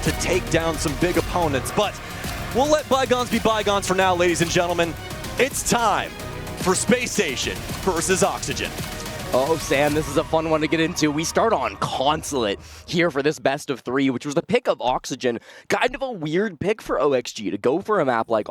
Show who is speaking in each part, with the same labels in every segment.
Speaker 1: to take down some big opponents. But we'll let bygones be bygones for now, ladies and gentlemen. It's time for Spacestation versus Oxygen.
Speaker 2: Oh, Sam, this is a fun one to get into. We start on Consulate here for this best of 3, which was the pick of Oxygen. Kind of a weird pick for OXG to go for a map like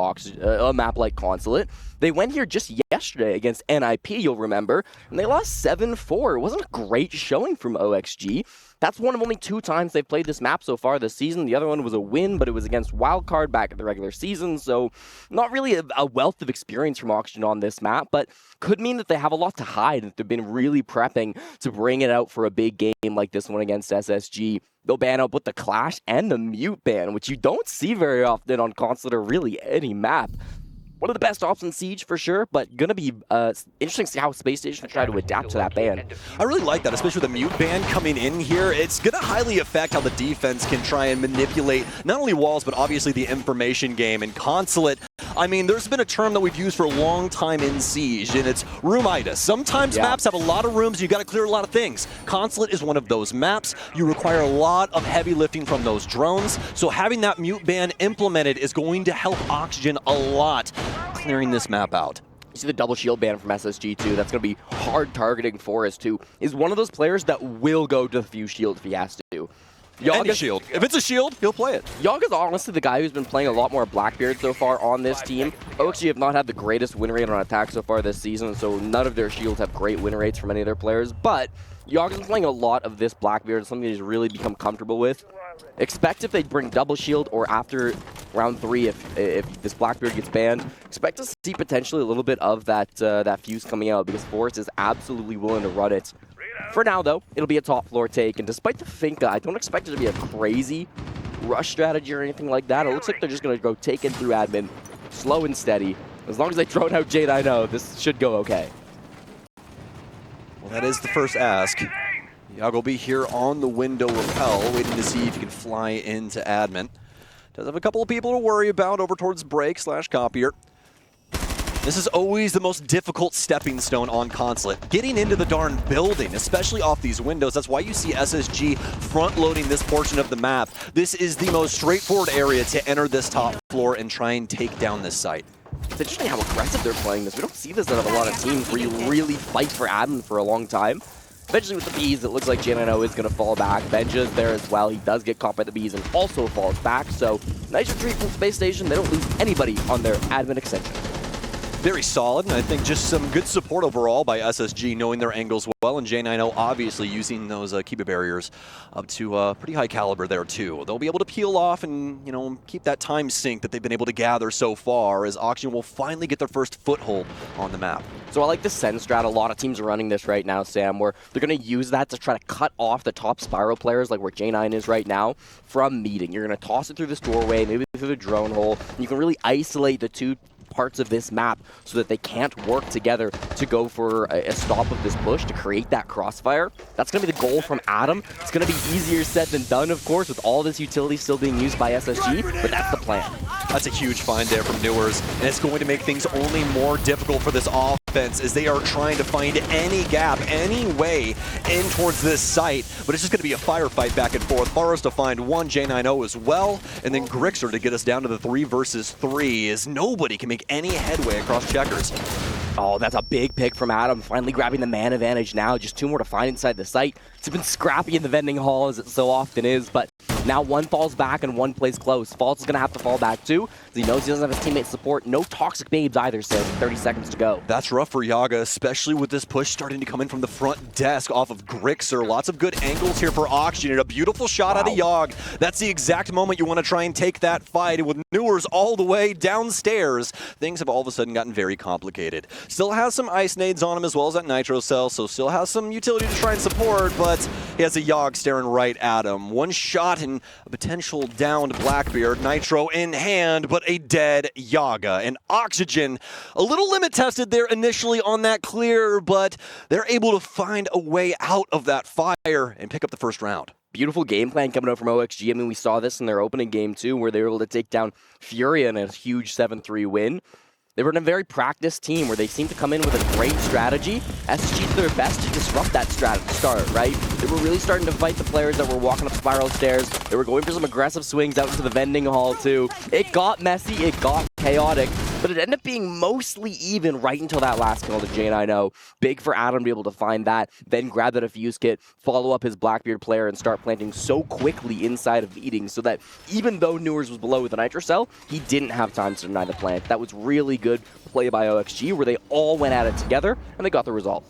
Speaker 2: Consulate. They went here just yesterday against NIP, you'll remember, and they lost 7-4. It wasn't a great showing from OXG. That's one of only 2 times they've played this map so far this season. The other one was a win, but it was against Wildcard back at the regular season, so not really a wealth of experience from Oxygen on this map, but could mean that they have a lot to hide, and they've been really prepping to bring it out for a big game like this one against SSG. They'll ban out both the Clash and the Mute ban, which you don't see very often on Consulate or really any map. One of the best ops in Siege for sure, but gonna be interesting to see how Spacestation try to adapt to that ban.
Speaker 1: I really like that, especially with the Mute ban coming in here. It's gonna highly affect how the defense can try and manipulate not only walls, but obviously the information game. And Consulate, I mean, there's been a term that we've used for a long time in Siege, and it's roomitis. Sometimes maps have a lot of rooms, you gotta clear a lot of things. Consulate is one of those maps. You require a lot of heavy lifting from those drones, so having that Mute ban implemented is going to help Oxygen a lot, clearing this map out.
Speaker 2: You see the double shield ban from SSG too. That's going to be hard targeting for us too. Is one of those players that will go to the few shield if he has to.
Speaker 1: Any shield. If it's a shield, he'll play it.
Speaker 2: Yaga's honestly the guy who's been playing a lot more Blackbeard so far on this team. OXG have not had the greatest win rate on attack so far this season, so none of their shields have great win rates from any of their players. But Yaga's been playing a lot of this Blackbeard, something he's really become comfortable with. Expect if they bring double shield or after round 3, if this Blackbeard gets banned, expect to see potentially a little bit of that fuse coming out because Forest is absolutely willing to run it. For now, though, it'll be a top floor take, and despite the Finka, I don't expect it to be a crazy rush strategy or anything like that. It looks like they're just going to go take in through admin, slow and steady. As long as they drone out Gen.G, this should go okay.
Speaker 1: Well, that is the first ask. Yago will be here on the window rappel, waiting to see if he can fly into admin. Does have a couple of people to worry about over towards break/copier. This is always the most difficult stepping stone on Consulate. Getting into the darn building, especially off these windows. That's why you see SSG front-loading this portion of the map. This is the most straightforward area to enter this top floor and try and take down this site.
Speaker 2: It's interesting how aggressive they're playing this. We don't see this out of a lot of teams where you really fight for admin for a long time. Eventually with the bees, it looks like Gen.G is going to fall back. Benja's there as well. He does get caught by the bees and also falls back. So nice retreat from Spacestation. They don't lose anybody on their admin extension.
Speaker 1: Very solid, and I think just some good support overall by SSG, knowing their angles well, and Gen.G obviously using those Kiba barriers up to pretty high caliber there too. They'll be able to peel off and, you know, keep that time sink that they've been able to gather so far as Oxygen will finally get their first foothold on the map.
Speaker 2: So I like the send strat. A lot of teams are running this right now, Sam, where they're going to use that to try to cut off the top spiral players, like where Gen.G is right now, from meeting. You're going to toss it through this doorway, maybe through the drone hole, and you can really isolate the two parts of this map so that they can't work together to go for a stop of this push to create that crossfire. That's going to be the goal from Adam. It's going to be easier said than done, of course, with all this utility still being used by SSG, but that's the plan.
Speaker 1: That's a huge find there from Newers, and it's going to make things only more difficult for this offense as they are trying to find any gap, any way in towards this site, but it's just going to be a firefight back and forth. Faros to find one, Gen.G as well, and then Grixer to get us down to the 3 versus 3 as nobody can make any headway across checkers.
Speaker 2: Oh, that's a big pick from Adam, finally grabbing the man advantage now. Just 2 more to find inside the site. It's been scrappy in the vending hall, as it so often is, but now 1 falls back and 1 plays close. Falls is going to have to fall back too, because he knows he doesn't have his teammate support. No toxic babes either, so 30 seconds to go.
Speaker 1: That's rough for Yaga, especially with this push starting to come in from the front desk off of Grixer. Lots of good angles here for Oxygen, and a beautiful shot out of Yog. That's the exact moment you want to try and take that fight, and with Newers all the way downstairs, things have all of a sudden gotten very complicated. Still has some ice nades on him as well as that nitro cell, so still has some utility to try and support, but he has a Yogg staring right at him. 1 shot and a potential downed Blackbeard, nitro in hand, but a dead Yaga. And Oxygen, a little limit tested there initially on that clear, but they're able to find a way out of that fire and pick up the first round.
Speaker 2: Beautiful game plan coming out from OXG. I mean, we saw this in their opening game too, where they were able to take down Furia in a huge 7-3 win. They were in a very practiced team where they seemed to come in with a great strategy. SSG did their best to disrupt that start, right? They were really starting to fight the players that were walking up spiral stairs. They were going for some aggressive swings out into the vending hall too. It got messy, it got chaotic, but it ended up being mostly even right until that last kill to J9O. Big for Adam to be able to find that, then grab that defuse kit, follow up his Blackbeard player, and start planting so quickly inside of Eating so that even though Newers was below with the Nitro Cell, he didn't have time to deny the plant. That was really good play by OXG where they all went at it together and they got the result.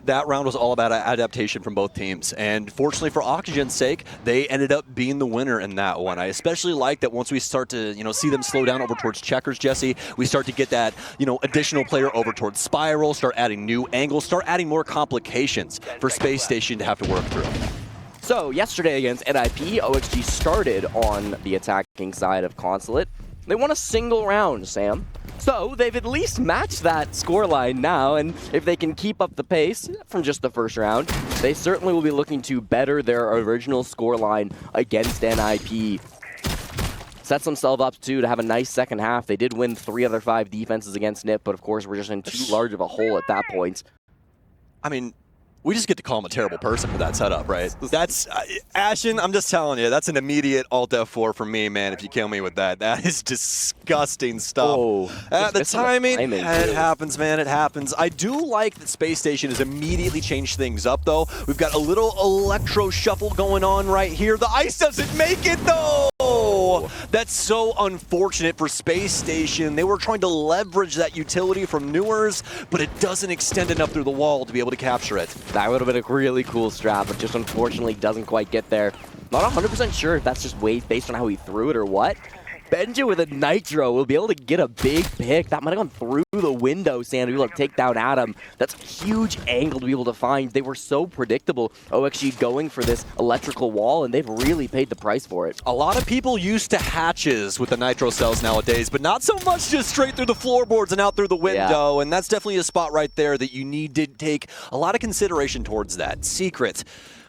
Speaker 1: That round was all about adaptation from both teams, and fortunately for Oxygen's sake, they ended up being the winner in that one. I especially like that once we start to, see them slow down over towards checkers, Jesse, we start to get that, additional player over towards spiral, start adding new angles, start adding more complications for Space Station to have to work through.
Speaker 2: So yesterday against NIP, OXG started on the attacking side of Consulate. They won a single round, Sam. So they've at least matched that scoreline now, and if they can keep up the pace from just the first round, they certainly will be looking to better their original scoreline against NIP. Sets themselves up, too, to have a nice second half. They did win 3 other 5 defenses against NIP, but of course we're just in too large of a hole at that point.
Speaker 1: I mean, we just get to call him a terrible person for that setup, right? That's, Ashen, I'm just telling you, that's an immediate Alt F4 for me, man, if you kill me with that. That is disgusting stuff.
Speaker 2: Oh,
Speaker 1: the timing, it happens, man, it happens. I do like that Space Station has immediately changed things up, though. We've got a little electro shuffle going on right here. The ice doesn't make it, though! That's so unfortunate for Space Station. They were trying to leverage that utility from Newers, but it doesn't extend enough through the wall to be able to capture it.
Speaker 2: That would have been a really cool strat, but just unfortunately doesn't quite get there. Not 100% sure if that's just based on how he threw it or what. Benja with a Nitro will be able to get a big pick. That might have gone through the window, Sam, to be able to take down Adam. That's a huge angle to be able to find. They were so predictable, OXG going for this electrical wall, and they've really paid the price for it.
Speaker 1: A lot of people used to hatches with the Nitro cells nowadays, but not so much just straight through the floorboards and out through the window, and that's definitely a spot right there that you need to take a lot of consideration towards that. Secret,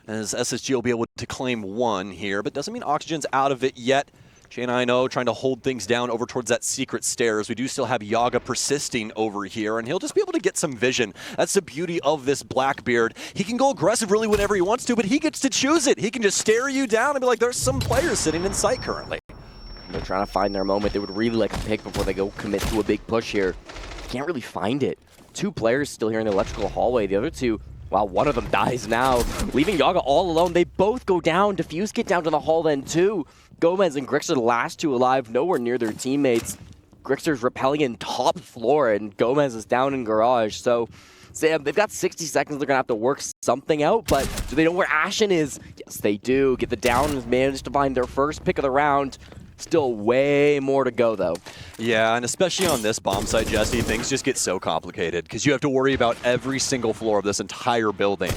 Speaker 1: as SSG will be able to claim 1 here, but doesn't mean Oxygen's out of it yet. J9O trying to hold things down over towards that secret stairs. We do still have Yaga persisting over here, and he'll just be able to get some vision. That's the beauty of this Blackbeard. He can go aggressive really whenever he wants to, but he gets to choose it. He can just stare you down and be like, there's some players sitting in sight currently.
Speaker 2: They're trying to find their moment. They would really like to pick before they go commit to a big push here. Can't really find it. 2 players still here in the electrical hallway. The other 2, well, one of them dies now, leaving Yaga all alone. They both go down. Diffuse get down to the hall then too. Gomez and Grixer, the last 2 alive, nowhere near their teammates. Grixer's rappelling in top floor, and Gomez is down in garage. So, Sam, they've got 60 seconds. They're going to have to work something out, but do they know where Ashen is? Yes, they do. Get the down and managed to find their first pick of the round. Still way more to go, though.
Speaker 1: Yeah, and especially on this bomb site, Jesse, things just get so complicated because you have to worry about every single floor of this entire building.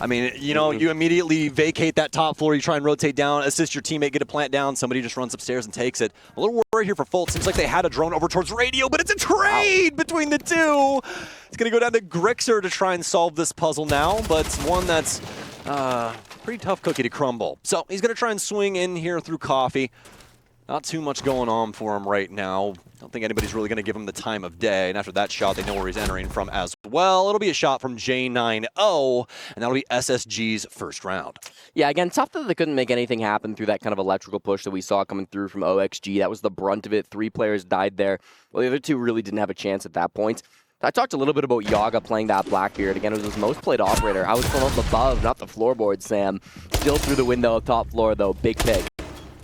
Speaker 1: I mean, you immediately vacate that top floor, you try and rotate down, assist your teammate, get a plant down, somebody just runs upstairs and takes it. A little worried here for Folt. Seems like they had a drone over towards Radio, but it's a trade between the 2. It's going to go down to Grixer to try and solve this puzzle now, but it's one that's pretty tough cookie to crumble. So he's going to try and swing in here through Coffee. Not too much going on for him right now. Don't think anybody's really going to give him the time of day. And after that shot, they know where he's entering from as well. It'll be a shot from J9O, and that'll be SSG's first round.
Speaker 2: Yeah, again, tough that they couldn't make anything happen through that kind of electrical push that we saw coming through from OXG. That was the brunt of it. 3 players died there. Well, the other 2 really didn't have a chance at that point. I talked a little bit about Yaga playing that Blackbeard. Again, it was his most played operator. I was from up above, not the floorboard, Sam. Still through the window of top floor, though. Big pick.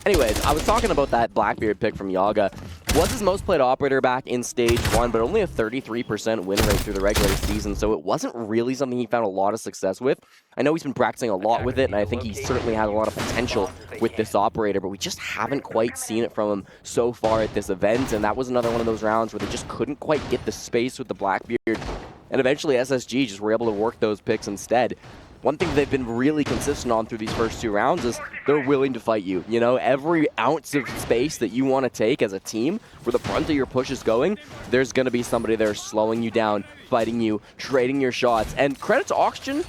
Speaker 2: Anyways, I was talking about that Blackbeard pick from Yaga. Was his most played operator back in Stage 1, but only a 33% win rate through the regular season, so it wasn't really something he found a lot of success with. I know he's been practicing a lot with it, and I think he certainly has a lot of potential with this operator, but we just haven't quite seen it from him so far at this event, and that was another one of those rounds where they just couldn't quite get the space with the Blackbeard, and eventually SSG just were able to work those picks instead. One thing they've been really consistent on through these first 2 rounds is they're willing to fight you. Every ounce of space that you want to take as a team, where the brunt of your push is going, there's going to be somebody there slowing you down, fighting you, trading your shots. And credit to Oxygen,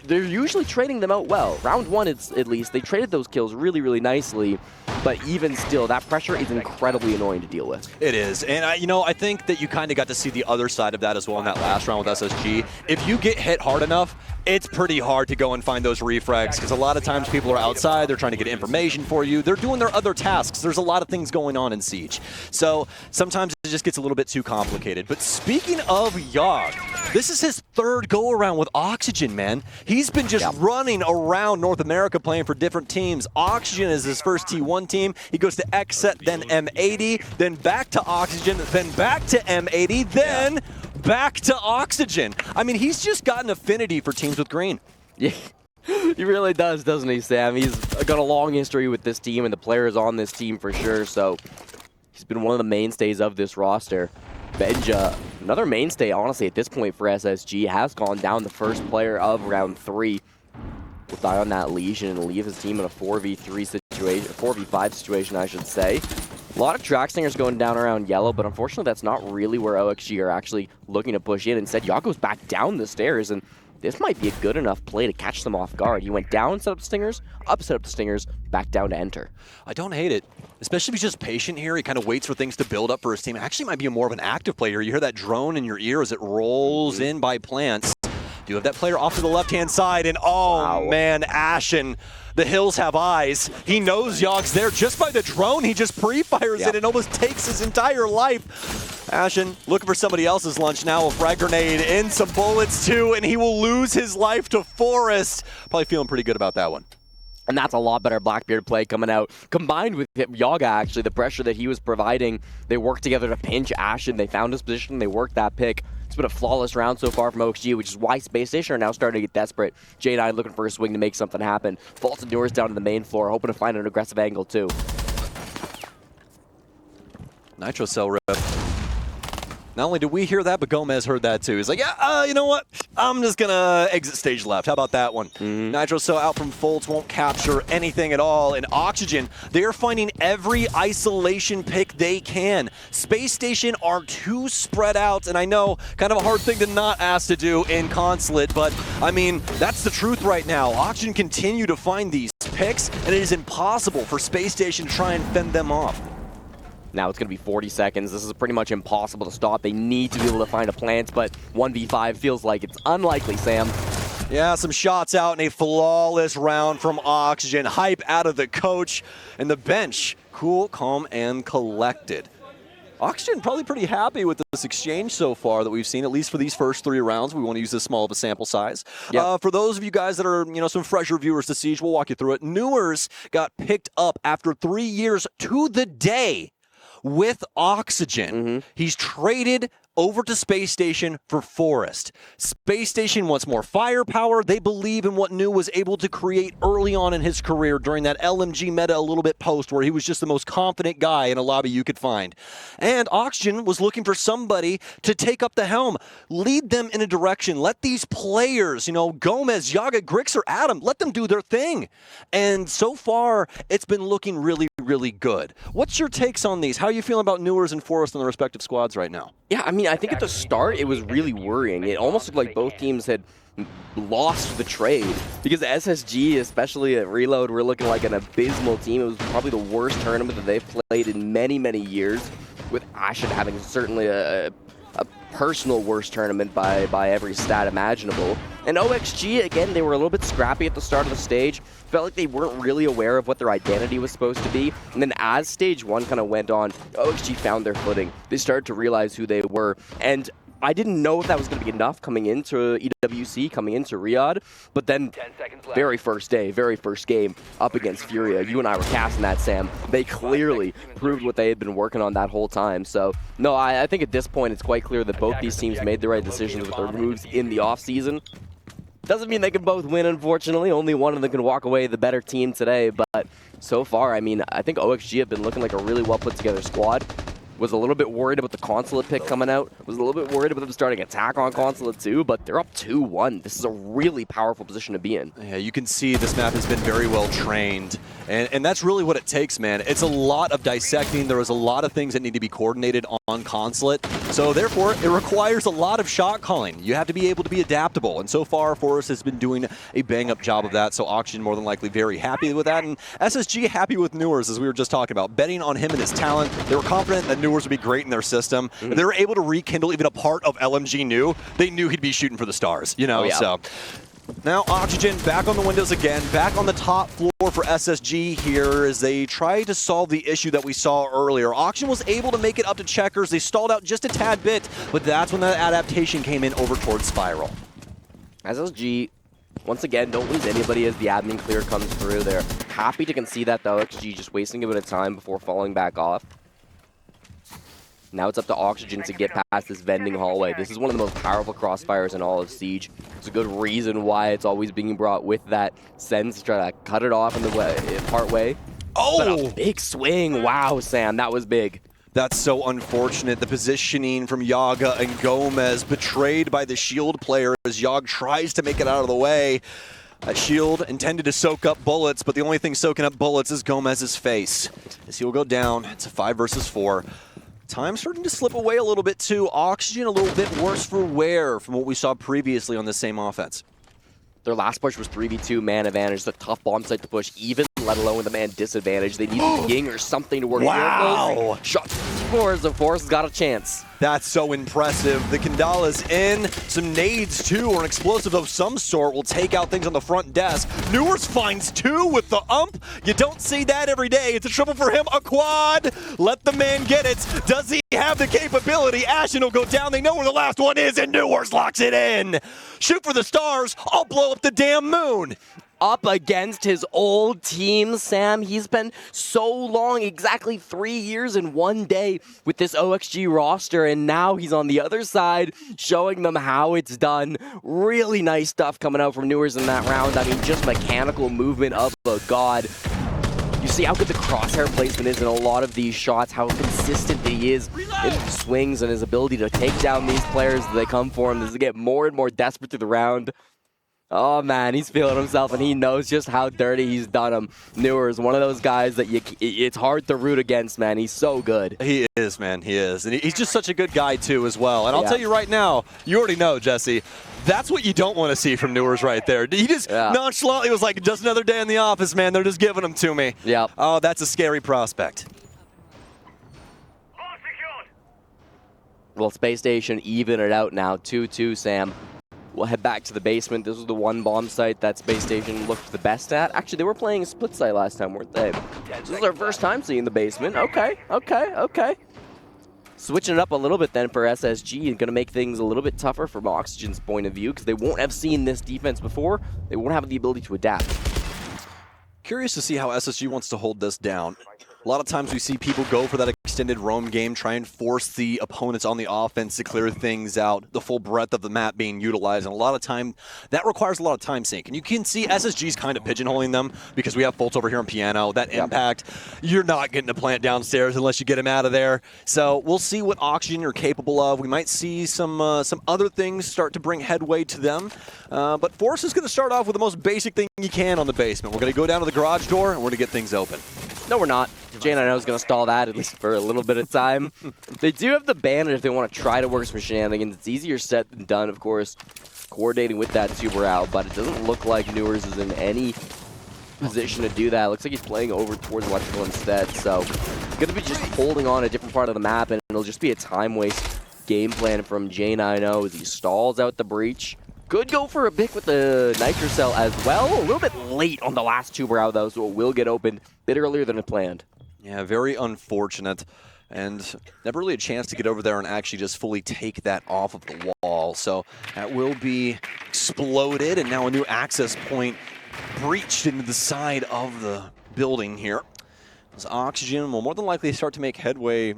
Speaker 2: they're usually trading them out well. Round one, at least, they traded those kills really, really nicely. But even still, that pressure is incredibly annoying to deal with.
Speaker 1: It is, and I think that you kind of got to see the other side of that as well in that last round with SSG. If you get hit hard enough, it's pretty hard to go and find those refrags, because a lot of times people are outside, they're trying to get information for you, they're doing their other tasks. There's a lot of things going on in Siege. So sometimes it just gets a little bit too complicated. But speaking of Yogg, this is his third go-around with Oxygen, man. He's been just running around North America playing for different teams. Oxygen is his first T1 team. He goes to XSET, then M80, then back to Oxygen, then back to M80, then back to Oxygen. I mean, he's just got an affinity for teams with green.
Speaker 2: Yeah, he really does, doesn't he, Sam? He's got a long history with this team and the players on this team for sure, so he's been one of the mainstays of this roster. Benja, another mainstay, honestly, at this point for SSG, has gone down, the first player of round 3. Will die on that Legion and leave his team in a 4v3 situation, 4v5 situation, I should say. A lot of track stingers going down around yellow, but unfortunately that's not really where OXG are actually looking to push in. Instead, Yogg goes back down the stairs, and this might be a good enough play to catch them off guard. He went down, set up the stingers, up, set up the stingers, back down to enter.
Speaker 1: I don't hate it, especially if he's just patient here. He kind of waits for things to build up for his team. Actually might be more of an active player. You hear that drone in your ear as it rolls in by plants. You have that player off to the left-hand side, and man, Ashen, the hills have eyes. He knows Yogg's there just by the drone. He just pre-fires it and almost takes his entire life. Ashen looking for somebody else's lunch now. A frag grenade and some bullets too, and he will lose his life to Forest. Probably feeling pretty good about that one.
Speaker 2: And that's a lot better Blackbeard play coming out. Combined with Yogg, actually, the pressure that he was providing, they worked together to pinch Ashen. They found his position, they worked that pick. It's been a flawless round so far from OXG, which is why Spacestation are now starting to get desperate. J9 looking for a swing to make something happen. Vaults and doors down to the main floor, hoping to find an aggressive angle too.
Speaker 1: Nitro cell rip. Not only did we hear that, but Gomez heard that too. He's like, yeah, you know what? I'm just going to exit stage left. How about that one? Nitro cell out from Fultz, won't capture anything at all. And Oxygen, they are finding every isolation pick they can. Space Station are too spread out, and I know, kind of a hard thing to not ask to do in Consulate, but I mean, that's the truth right now. Oxygen continue to find these picks, and it is impossible for Space Station to try and fend them off.
Speaker 2: Now it's going to be 40 seconds. This is pretty much impossible to stop. They need to be able to find a plant, but 1v5 feels like it's unlikely, Sam.
Speaker 1: Yeah, some shots out in a flawless round from Oxygen. Hype out of the coach and the bench. Cool, calm, and collected. Oxygen probably pretty happy with this exchange so far that we've seen, at least for these first 3 rounds. We want to use this small of a sample size. For those of you guys that are, some fresher viewers to Siege, we'll walk you through it. Newers got picked up after 3 years to the day with Oxygen. He's traded over to Space Station for Forest. Space Station wants more firepower. They believe in what New was able to create early on in his career during that LMG meta a little bit post, where he was just the most confident guy in a lobby you could find. And Oxygen was looking for somebody to take up the helm, lead them in a direction, let these players, Gomez, Yaga, Grixer, Adam, let them do their thing. And so far, it's been looking really, really good. What's your takes on these? How are you feeling about Newers and Forest and the respective squads right now?
Speaker 2: Yeah, I mean, I think at the start it was really worrying. It almost looked like both teams had lost the trade, because SSG, especially at Reload, were looking like an abysmal team. It was probably the worst tournament that they've played in many, many years, with Ashen having certainly a personal worst tournament by every stat imaginable. And OXG, again, they were a little bit scrappy at the start of the stage. Felt like they weren't really aware of what their identity was supposed to be. And then as stage 1 kind of went on, OXG found their footing. They started to realize who they were. And I didn't know if that was going to be enough coming into EWC, coming into Riyadh, but then very first day, very first game up against Furia, you and I were casting that, Sam. They clearly proved what they had been working on that whole time. So, no, I think at this point it's quite clear that both these teams made the right decisions with their moves in the offseason. Doesn't mean they can both win, unfortunately. Only one of them can walk away the better team today, but so far, I mean, I think OXG have been looking like a really well put together squad. Was a little bit worried about the Consulate pick coming out. Was a little bit worried about them starting attack on Consulate too, but they're up 2-1. This is a really powerful position to be in.
Speaker 1: Yeah, you can see this map has been very well trained, and that's really what it takes, man. It's a lot of dissecting. There is a lot of things that need to be coordinated on Consulate. So therefore, it requires a lot of shot calling. You have to be able to be adaptable. And so far, Forest has been doing a bang-up job of that. So Oxygen more than likely very happy with that. And SSG happy with Newers, as we were just talking about. Betting on him and his talent. They were confident that Newers would be great in their system. And they were able to rekindle even a part of LMG new. They knew he'd be shooting for the stars, you know, so. Now Oxygen back on the windows again, back on the top floor for SSG here as they try to solve the issue that we saw earlier. Oxygen was able to make it up to Checkers. They stalled out just a tad bit, but that's when the adaptation came in over towards Spiral.
Speaker 2: SSG, once again, don't lose anybody as the admin clear comes through. They're happy to concede that, though. XG just wasting a bit of time before falling back off. Now it's up to Oxygen to get past this vending hallway. This is one of the most powerful crossfires in all of Siege. It's a good reason why it's always being brought with that sense to try to cut it off in the way, part way.
Speaker 1: Oh!
Speaker 2: But a big swing. Wow, Sam, that was big.
Speaker 1: That's so unfortunate. The positioning from Yaga and Gomez betrayed by the Shield player as Yag tries to make it out of the way. That Shield intended to soak up bullets, but the only thing soaking up bullets is Gomez's face. As he will go down, it's a 5 versus 4. Time starting to slip away a little bit too. Oxygen a little bit worse for wear from what we saw previously on the same offense.
Speaker 2: Their last push was 3v2 man advantage. It's a tough bomb site to push, even let alone with a man disadvantage. They needed a ying or something to work.
Speaker 1: Wow!
Speaker 2: Shot scores, of course, got a chance.
Speaker 1: That's so impressive. The Kandala's in. Some nades, too, or an explosive of some sort will take out things on the front desk. Newers finds 2 with the ump. You don't see that every day. It's a triple for him. A quad. Let the man get it. Does he have the capability? Ashen will go down. They know where the last one is, and Newers locks it in. Shoot for the stars. I'll blow up the damn moon.
Speaker 2: Up against his old team, Sam. He's been so long, exactly 3 years in 1 day with this OXG roster, and now he's on the other side showing them how it's done. Really nice stuff coming out from Newers in that round. I mean, just mechanical movement of a god. You see how good the crosshair placement is in a lot of these shots, how consistent he is in his swings and his ability to take down these players as they come for him. As they get more and more desperate through the round. Oh man, he's feeling himself, and he knows just how dirty he's done him. Newer is one of those guys that it's hard to root against, man. He's so good.
Speaker 1: He is, man. He is. And he's just such a good guy, too, as well. And I'll tell you right now, you already know, Jesse, that's what you don't want to see from Newers right there. He just nonchalantly was like, just another day in the office, man. They're just giving them to me.
Speaker 2: Yep.
Speaker 1: Oh, that's a scary prospect.
Speaker 2: Well, Spacestation even it out now, 2-2, Sam. We'll head back to the basement. This was the one bomb site that Spacestation looked the best at. Actually, they were playing a split site last time, weren't they? This is our first time seeing the basement. Okay. Switching it up a little bit then for SSG and going to make things a little bit tougher from Oxygen's point of view because they won't have seen this defense before. They won't have the ability to adapt.
Speaker 1: Curious to see how SSG wants to hold this down. A lot of times we see people go for that extended roam game, try and force the opponents on the offense to clear things out, the full breadth of the map being utilized. And a lot of time, that requires a lot of time sink. And you can see SSG's kind of pigeonholing them because we have Fultz over here on piano. That impact, you're not getting a plant downstairs unless you get him out of there. So we'll see what Oxygen are capable of. We might see some other things start to bring headway to them. But Force is going to start off with the most basic thing you can on the basement. We're going to go down to the garage door and we're going to get things open.
Speaker 2: No, we're not. Jane, I know, is going to stall that, at least for a little bit of time. They do have the bandit if they want to try to work some shenanigans. It's easier said than done, of course, coordinating with that super out, but it doesn't look like Newers is in any position to do that. It looks like he's playing over towards electrical instead, so going to be just holding on a different part of the map, and it'll just be a time waste game plan from Jane, I know, as he stalls out the breach. Could go for a pick with the Nitro Cell as well. A little bit late on the last tuber out, though, so it will get opened a bit earlier than it planned.
Speaker 1: Yeah, very unfortunate. And never really a chance to get over there and actually just fully take that off of the wall. So that will be exploded, and now a new access point breached into the side of the building here. As Oxygen will more than likely start to make headway.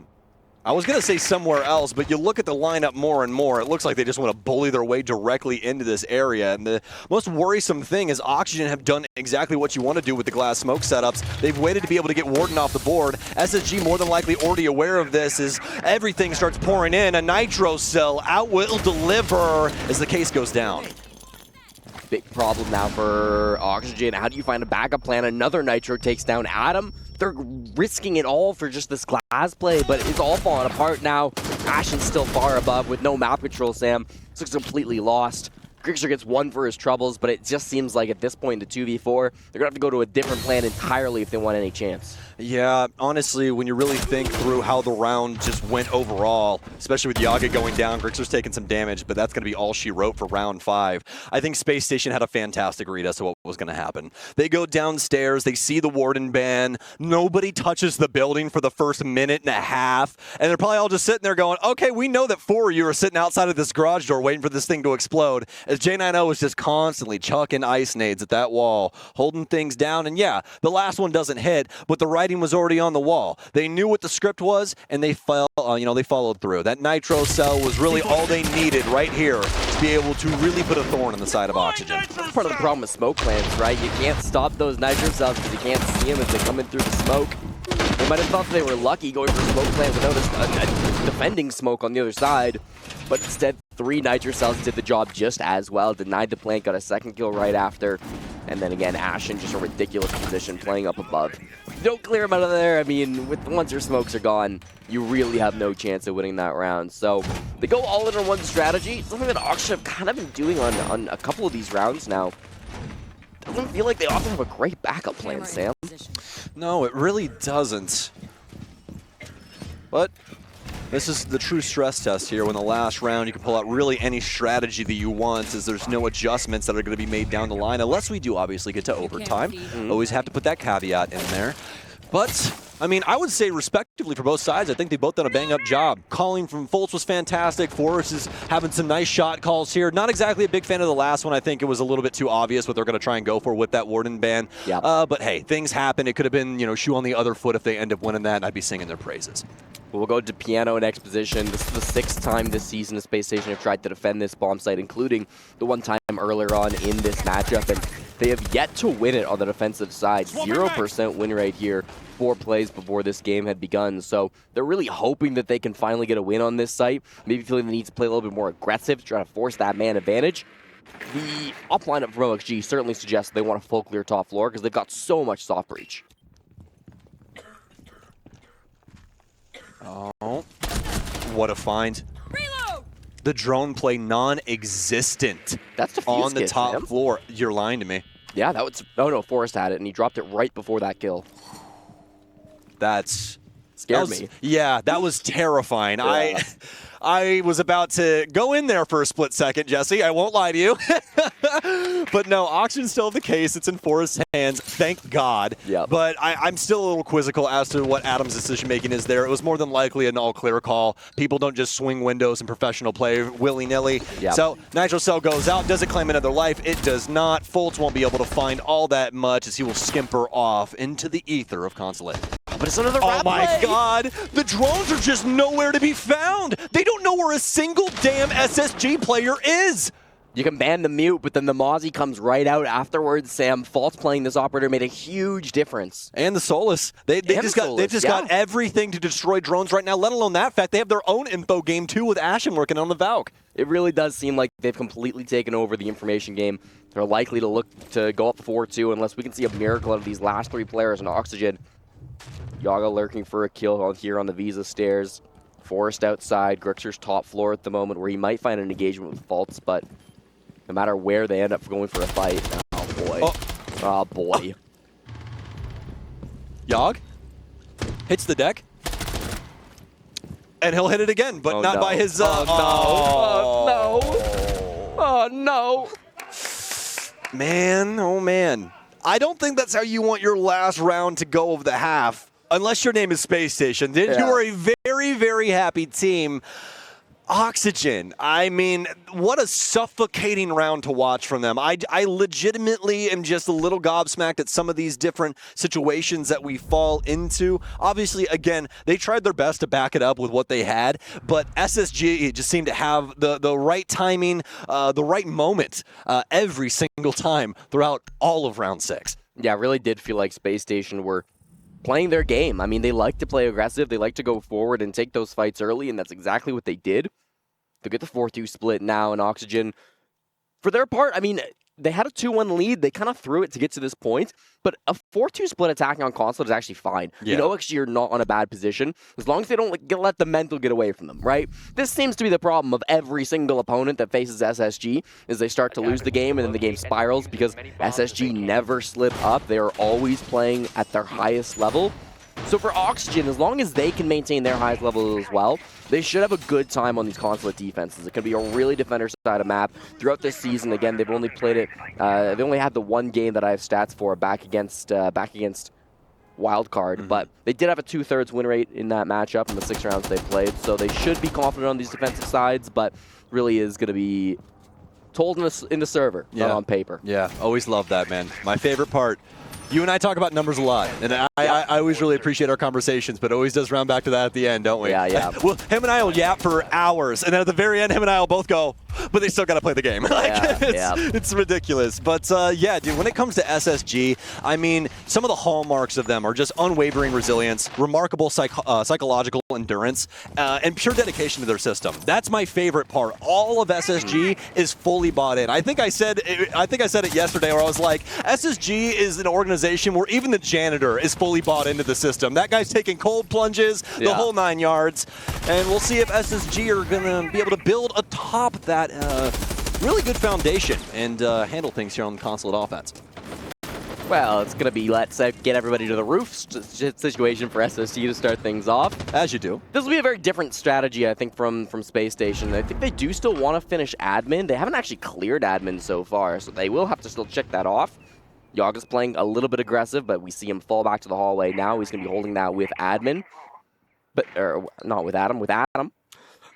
Speaker 1: I was going to say somewhere else, but you look at the lineup more and more, it looks like they just want to bully their way directly into this area. And the most worrisome thing is Oxygen have done exactly what you want to do with the glass smoke setups. They've waited to be able to get Warden off the board. SSG more than likely already aware of this as everything starts pouring in. A Nitro Cell out will deliver as the case goes down.
Speaker 2: Big problem now for Oxygen. How do you find a backup plan? Another Nitro takes down Adam. they're risking it all for just this glass play, but it's all falling apart now. Ashen's still far above with no map control, Sam. This looks completely lost. Grixer gets one for his troubles, but it just seems like at this point in the 2v4, they're going to have to go to a different plan entirely if they want any chance.
Speaker 1: Yeah, honestly, when you really think through how the round just went overall, especially with Yaga going down, Grixer's taking some damage, but that's going to be all she wrote for round 5. I think Spacestation had a fantastic read as to what was going to happen. They go downstairs, they see the Warden ban, nobody touches the building for the first minute and a half, and they're probably all just sitting there going, okay, we know that 4 of you are sitting outside of this garage door waiting for this thing to explode, as J90 is just constantly chucking ice nades at that wall, holding things down, and yeah, the last one doesn't hit, but the writing was already on the wall. They knew what the script was, and they they followed through. That nitro cell was really all they needed right here to be able to really put a thorn in the side of Oxygen.
Speaker 2: That's part of the problem with smoke plants, right? You can't stop those nitro cells because you can't see them as they come in through the smoke. They might have thought they were lucky going for smoke plant without a defending smoke on the other side, but instead 3 nitro cells did the job just as well. Denied the plant, got a second kill right after. And then again, Ashen just a ridiculous position playing up above. Don't clear him out of there. I mean, once your smokes are gone, you really have no chance of winning that round. So they go all in on one strategy, something that Oxygen have kind of been doing on a couple of these rounds now. Doesn't feel like they often have a great backup plan, Sam.
Speaker 1: No, it really doesn't. But this is the true stress test here. When the last round, you can pull out really any strategy that you want, as there's no adjustments that are going to be made down the line, unless we do obviously get to overtime. Always have to put that caveat in there. But, I mean, I would say respectively for both sides, I think they both done a bang-up job. Calling from Fultz was fantastic. Forrest is having some nice shot calls here. Not exactly a big fan of the last one. I think it was a little bit too obvious what they're going to try and go for with that Warden ban.
Speaker 2: Yep.
Speaker 1: But hey, things happen. It could have been, shoe on the other foot if they end up winning that, and I'd be singing their praises.
Speaker 2: We'll go to Piano in exposition. This is the 6th time this season the Spacestation have tried to defend this bomb site, including the one time earlier on in this matchup, and they have yet to win it on the defensive side. 0% win rate here, 4 plays before this game had begun, so they're really hoping that they can finally get a win on this site, maybe feeling the need to play a little bit more aggressive to try to force that man advantage. The up lineup from OXG certainly suggests they want a full clear top floor because they've got so much soft breach.
Speaker 1: Oh, what a find.
Speaker 3: Reload!
Speaker 1: The drone play non-existent
Speaker 2: That's the
Speaker 1: on the
Speaker 2: kit,
Speaker 1: top
Speaker 2: Sam.
Speaker 1: floor. You're lying to me.
Speaker 2: Yeah, that was... Oh, no, Forrest had it, and he dropped it right before that kill.
Speaker 1: That's...
Speaker 2: Scared me.
Speaker 1: Yeah, that was terrifying.
Speaker 2: Yeah.
Speaker 1: I was about to go in there for a split second, Jesse. I won't lie to you. But no, Oxygen's still the case. It's in Forrest's hands, thank God.
Speaker 2: Yep.
Speaker 1: But I'm still a little quizzical as to what Adam's decision-making is there. It was more than likely an all-clear call. People don't just swing windows in professional play willy-nilly.
Speaker 2: Yep.
Speaker 1: So Nitro Cell goes out. Does it claim another life? It does not. Fultz won't be able to find all that much as he will skimper off into the ether of Consulate.
Speaker 2: But it's another
Speaker 1: Oh my God! The drones are just nowhere to be found! They don't know where a single damn SSG player is!
Speaker 2: You can ban the mute, but then the Mozzie comes right out afterwards, Sam. Fultz playing this operator made a huge difference.
Speaker 1: And the Solus. They've just got everything to destroy drones right now, let alone that fact. They have their own info game too with Ashen working on the Valk.
Speaker 2: It really does seem like they've completely taken over the information game. They're likely to look to go up 4-2 unless we can see a miracle out of these last 3 players in Oxygen. Yaga lurking for a kill here on the Visa stairs. Forrest outside. Grixer's top floor at the moment where he might find an engagement with Fultz, but no matter where they end up going for a fight. Oh, boy. Oh, boy.
Speaker 1: Yogg hits the deck. And he'll hit it again, but not by his...
Speaker 2: no. Oh, no.
Speaker 1: Man, oh, man. I don't think that's how you want your last round to go of the half, unless your name is Spacestation. Then you are a very, very happy team. Oxygen, I mean, what a suffocating round to watch from them. I legitimately am just a little gobsmacked at some of these different situations that we fall into. Obviously, again, they tried their best to back it up with what they had, but SSG just seemed to have the right timing, the right moment every single time throughout all of round 6.
Speaker 2: Yeah, it really did feel like Spacestation were playing their game. I mean, they like to play aggressive. They like to go forward and take those fights early, and that's exactly what they did. They get the 4-2 split now in Oxygen. For their part, I mean, they had a 2-1 lead. They kind of threw it to get to this point, but a 4-2 split attacking on console is actually fine.
Speaker 1: Yeah.
Speaker 2: You know, OXG are not on a bad position as long as they don't let the mental get away from them, right? This seems to be the problem of every single opponent that faces SSG, is they start to lose the game and then the game spirals because SSG never slip up. They are always playing at their highest level. So for Oxygen, as long as they can maintain their highest level as well, they should have a good time on these consulate defenses. It could be a really defender-sided map. Throughout this season, again, they've only played it, they only had the one game that I have stats for back against Wildcard, but they did have a 2/3 win rate in that matchup in the 6 rounds they played, so they should be confident on these defensive sides, but really is going to be told in the server, not on paper.
Speaker 1: Yeah, always love that, man. My favorite part. You and I talk about numbers a lot, and I always really appreciate our conversations, but it always does round back to that at the end, don't we?
Speaker 2: Yeah.
Speaker 1: Well, him and I will yap for hours, and then at the very end, him and I will both go, but they still got to play the game. It's ridiculous. But yeah, dude, when it comes to SSG, I mean, some of the hallmarks of them are just unwavering resilience, remarkable psychological endurance, and pure dedication to their system. That's my favorite part. All of SSG is fully bought in. I think I said it yesterday, where I was like, SSG is an organization where even the janitor is fully bought into the system. That guy's taking cold plunges, the whole 9 yards, and we'll see if SSG are going to be able to build atop that really good foundation and handle things here on the consulate offense.
Speaker 2: Well, it's going to be let's get everybody to the roof situation for SSG to start things off.
Speaker 1: As you do.
Speaker 2: This will be a very different strategy, I think, from Spacestation. I think they do still want to finish admin. They haven't actually cleared admin so far, so they will have to still check that off. Yaga's playing a little bit aggressive, but we see him fall back to the hallway now. He's going to be holding that with admin. Not with Adam, with Adam.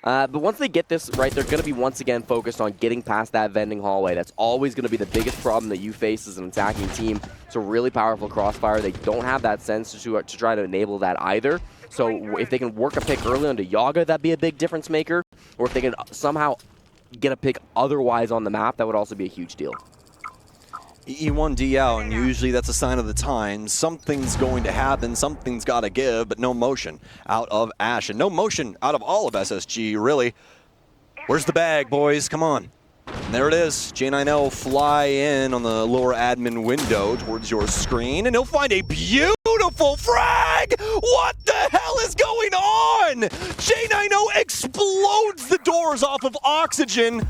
Speaker 2: But once they get this right, they're going to be once again focused on getting past that vending hallway. That's always going to be the biggest problem that you face as an attacking team. It's a really powerful crossfire. They don't have that sense to try to enable that either. So if they can work a pick early onto Yaga, that'd be a big difference maker. Or if they can somehow get a pick otherwise on the map, that would also be a huge deal.
Speaker 1: E1D out, and usually that's a sign of the times. Something's going to happen, something's got to give, but no motion out of Ash, and no motion out of all of SSG, really. Where's the bag, boys? Come on. And there it is. J9L fly in on the lower admin window towards your screen, and he'll find a beautiful frag! What the hell is going on? J9L explodes the doors off of Oxygen.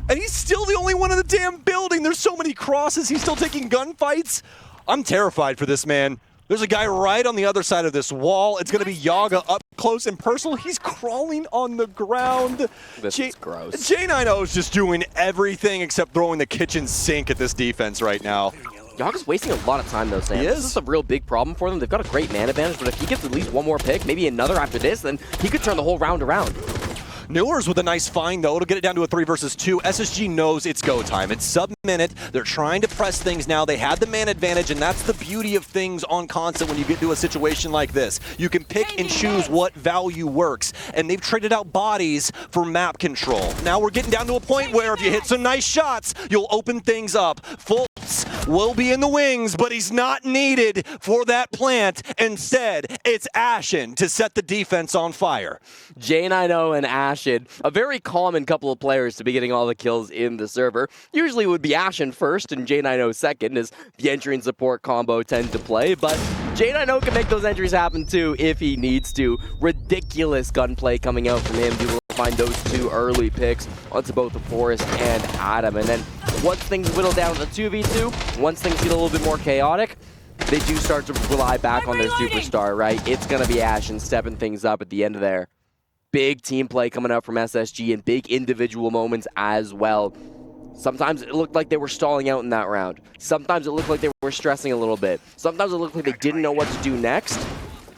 Speaker 1: And he's still the only one in the damn building. There's so many crosses. He's still taking gunfights. I'm terrified for this man. There's a guy right on the other side of this wall. It's going to be Yaga up close and personal. He's crawling on the ground.
Speaker 2: This is gross.
Speaker 1: J9O is just doing everything except throwing the kitchen sink at this defense right now.
Speaker 2: Yaga's wasting a lot of time, though, Sam. This is a real big problem for them. They've got a great man advantage, but if he gets at least one more pick, maybe another after this, then he could turn the whole round around.
Speaker 1: Newers with a nice find, though. It'll get it down to a 3 versus 2. SSG knows it's go time. It's sub-minute. They're trying to press things now. They had the man advantage, and that's the beauty of things on console when you get to a situation like this. You can pick and choose what value works, and they've traded out bodies for map control. Now we're getting down to a point where if you hit some nice shots, you'll open things up. Fultz will be in the wings, but he's not needed for that plant. Instead, it's Ashen to set the defense on fire.
Speaker 2: J9O and Ashen, a very common couple of players to be getting all the kills in the server. Usually it would be Ashen first and J9O second, as the entry and support combo tend to play, but J9O can make those entries happen too if he needs to. Ridiculous gunplay coming out from him. You will find those 2 early picks onto both the Forest and Adam, and then once things whittle down to the 2v2, once things get a little bit more chaotic, they do start to rely back on their superstar, right? It's going to be Ashen stepping things up at the end of there. Big team play coming out from SSG and big individual moments as well. Sometimes it looked like they were stalling out in that round. Sometimes it looked like they were stressing a little bit. Sometimes it looked like they didn't know what to do next.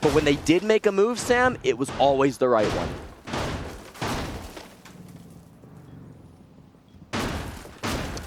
Speaker 2: But when they did make a move, Sam, it was always the right one.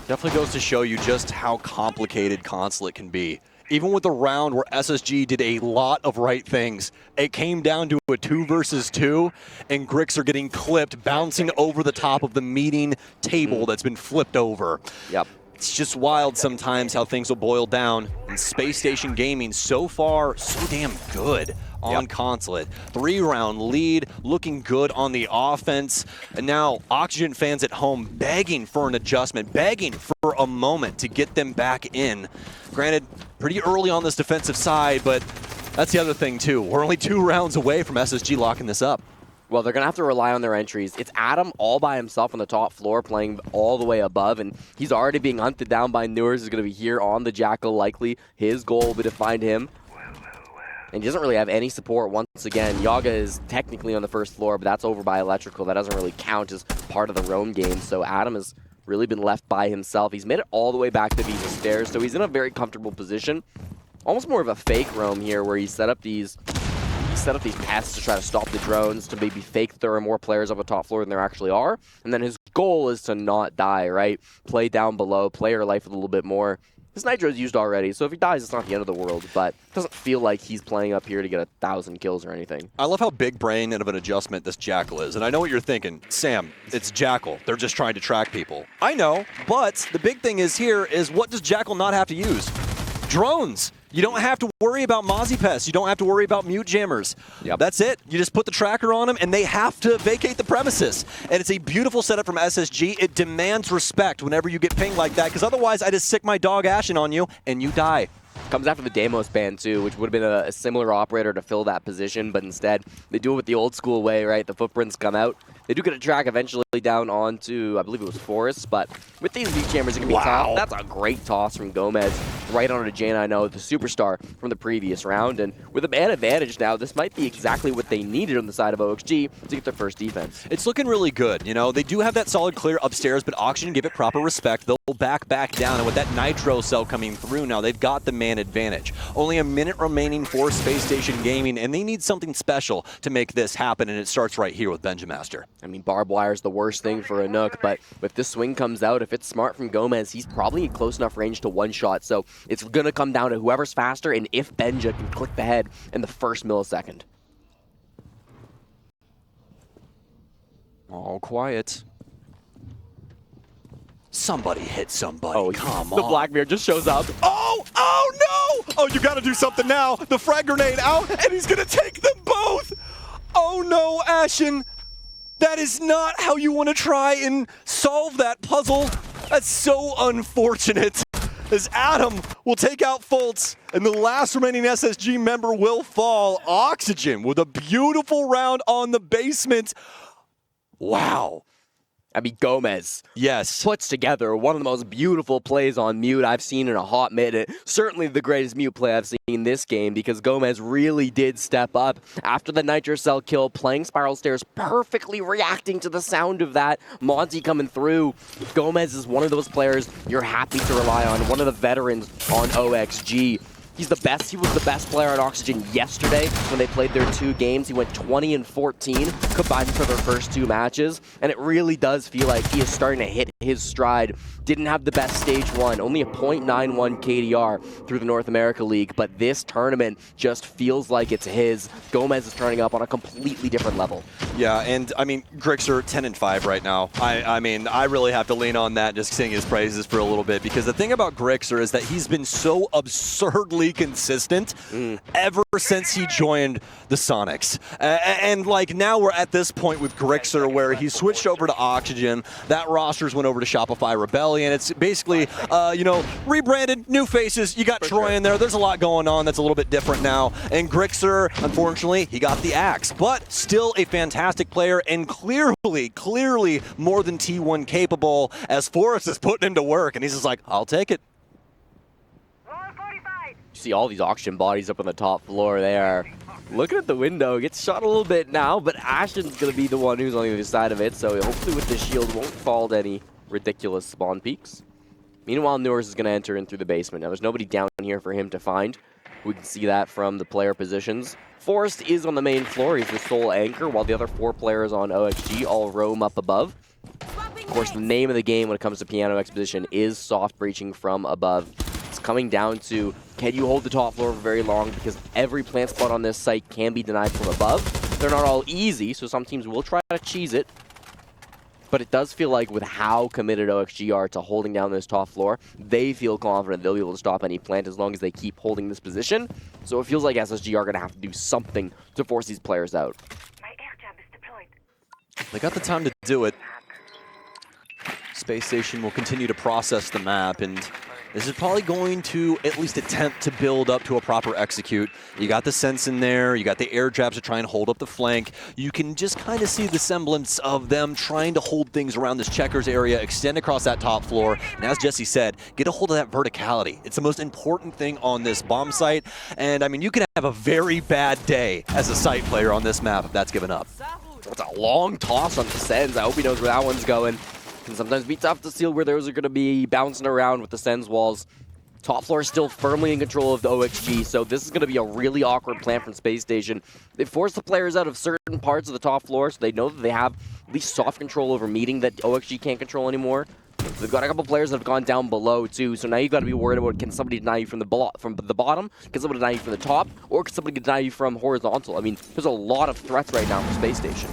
Speaker 1: Definitely goes to show you just how complicated Consulate can be. Even with a round where SSG did a lot of right things, it came down to a 2 versus 2, and Grix are getting clipped, bouncing over the top of the meeting table that's been flipped over.
Speaker 2: Yep.
Speaker 1: It's just wild sometimes how things will boil down. And Spacestation Gaming so far, so damn good on Consulate. 3-round lead, looking good on the offense. And now Oxygen fans at home begging for an adjustment, begging for a moment to get them back in. Granted, pretty early on this defensive side, but that's the other thing too. We're only 2 rounds away from SSG locking this up.
Speaker 2: Well, they're going to have to rely on their entries. It's Adam all by himself on the top floor playing all the way above, and he's already being hunted down by Newers. He's going to be here on the Jackal likely. His goal will be to find him. And he doesn't really have any support once again. Yaga is technically on the first floor, but that's over by Electrical. That doesn't really count as part of the roam game, so Adam has really been left by himself. He's made it all the way back to Visa Stairs, so he's in a very comfortable position. Almost more of a fake roam here where he set up these pests to try to stop the drones, to maybe fake that there are more players on the top floor than there actually are. And then his goal is to not die, right? Play down below, play your life a little bit more. His nitro is used already, so if he dies, it's not the end of the world, but it doesn't feel like he's playing up here to get 1,000 kills or anything.
Speaker 1: I love how big brain and of an adjustment this Jackal is. And I know what you're thinking. Sam, it's Jackal. They're just trying to track people. I know, but the big thing is here is what does Jackal not have to use? Drones. You don't have to worry about Mozzie Pests. You don't have to worry about mute jammers.
Speaker 2: Yep.
Speaker 1: That's it. You just put the tracker on them, and they have to vacate the premises. And it's a beautiful setup from SSG. It demands respect whenever you get pinged like that, because otherwise I just sick my dog Ashen on you, and you die.
Speaker 2: Comes after the Deimos ban too, which would have been a similar operator to fill that position, but instead they do it with the old school way, right? The footprints come out. They do get a track eventually down onto, I believe it was Forest, but with these mute jammers, it can be tough. That's a great toss from Gomez right onto J9O, the superstar from the previous round. And with a man advantage now, this might be exactly what they needed on the side of OXG to get their first defense.
Speaker 1: It's looking really good. You know, they do have that solid clear upstairs, but Oxygen give it proper respect. They'll back down, and with that Nitro cell coming through now, they've got the man advantage. Only a minute remaining for Space Station Gaming, and they need something special to make this happen, and it starts right here with Benjamaster.
Speaker 2: I mean, barbed wire is the worst thing for a Nook, but if this swing comes out, if it's smart from Gomez, he's probably in close enough range to one-shot, so it's going to come down to whoever's faster, and if Benja can click the head in the first millisecond.
Speaker 1: All quiet. Somebody hit somebody.
Speaker 2: Oh,
Speaker 1: come on.
Speaker 2: The Blackbeard just shows up.
Speaker 1: Oh no! Oh, you gotta do something now. The frag grenade out, and he's gonna take them both. Oh no, Ashen. That is not how you want to try and solve that puzzle. That's so unfortunate. As Adam will take out Fultz, and the last remaining SSG member will fall. Oxygen with a beautiful round on the basement. Wow.
Speaker 2: I mean, Gomez
Speaker 1: Yes.
Speaker 2: puts together one of the most beautiful plays on mute I've seen in a hot minute. Certainly the greatest mute play I've seen this game, because Gomez really did step up after the Nitro Cell kill, playing Spiral Stairs, perfectly reacting to the sound of that. Monty coming through. Gomez is one of those players you're happy to rely on, one of the veterans on OXG. He's the best. He was the best player on Oxygen yesterday when they played their 2 games. He went 20 and 14 combined for their first 2 matches, and it really does feel like he is starting to hit his stride. Didn't have the best stage 1, only a .91 KDR through the North America League, but this tournament just feels like it's his. Gomez is turning up on a completely different level.
Speaker 1: Yeah, and I mean, Grixer 10 and 5 right now. I mean, I really have to lean on that, just sing his praises for a little bit, because the thing about Grixer is that he's been so absurdly consistent ever since he joined the Sonics. And like now we're at this point with Grixer where he switched over to Oxygen. That roster's went over to Shopify Rebellion. It's basically, you know, rebranded, new faces. You got Troy in there. There's a lot going on that's a little bit different now. And Grixer, unfortunately, he got the axe, but still a fantastic player and clearly more than T1 capable, as Forrest is putting him to work, and he's just like, I'll take it.
Speaker 2: You see all these auction bodies up on the top floor there. Looking at the window, gets shot a little bit now, but Ashton's going to be the one who's on the other side of it, so hopefully with the shield won't fall to any ridiculous spawn peaks. Meanwhile, Newers is going to enter in through the basement. Now, there's nobody down here for him to find. We can see that from the player positions. Forrest is on the main floor. He's the sole anchor, while the other 4 players on OXG all roam up above. Of course, the name of the game when it comes to Piano Exposition is soft breaching from above. It's coming down to, can you hold the top floor for very long, because every plant spot on this site can be denied from above. They're not all easy, so some teams will try to cheese it. But it does feel like with how committed OXG are to holding down this top floor, they feel confident they'll be able to stop any plant as long as they keep holding this position. So it feels like SSG are going to have to do something to force these players out.
Speaker 3: My air jab is deployed.
Speaker 1: They got the time to do it. Spacestation will continue to process the map, and this is probably going to at least attempt to build up to a proper execute. You got the sense in there, you got the air jabs to try and hold up the flank. You can just kind of see the semblance of them trying to hold things around this checkers area, extend across that top floor, and as Jesse said, get a hold of that verticality. It's the most important thing on this bomb site, and I mean, you can have a very bad day as a site player on this map if that's given up.
Speaker 2: It's a long toss on the Sens. I hope he knows where that one's going. Can sometimes be tough to seal where those are going to be bouncing around with the Sens walls. Top floor is still firmly in control of the OXG, so this is going to be a really awkward plan from Spacestation. They force the players out of certain parts of the top floor, so they know that they have at least soft control over meeting that OXG can't control anymore. They've got a couple players that have gone down below too, so now you've got to be worried about, can somebody deny you from the bottom, can somebody deny you from the top, or can somebody deny you from horizontal? I mean, there's a lot of threats right now for Spacestation.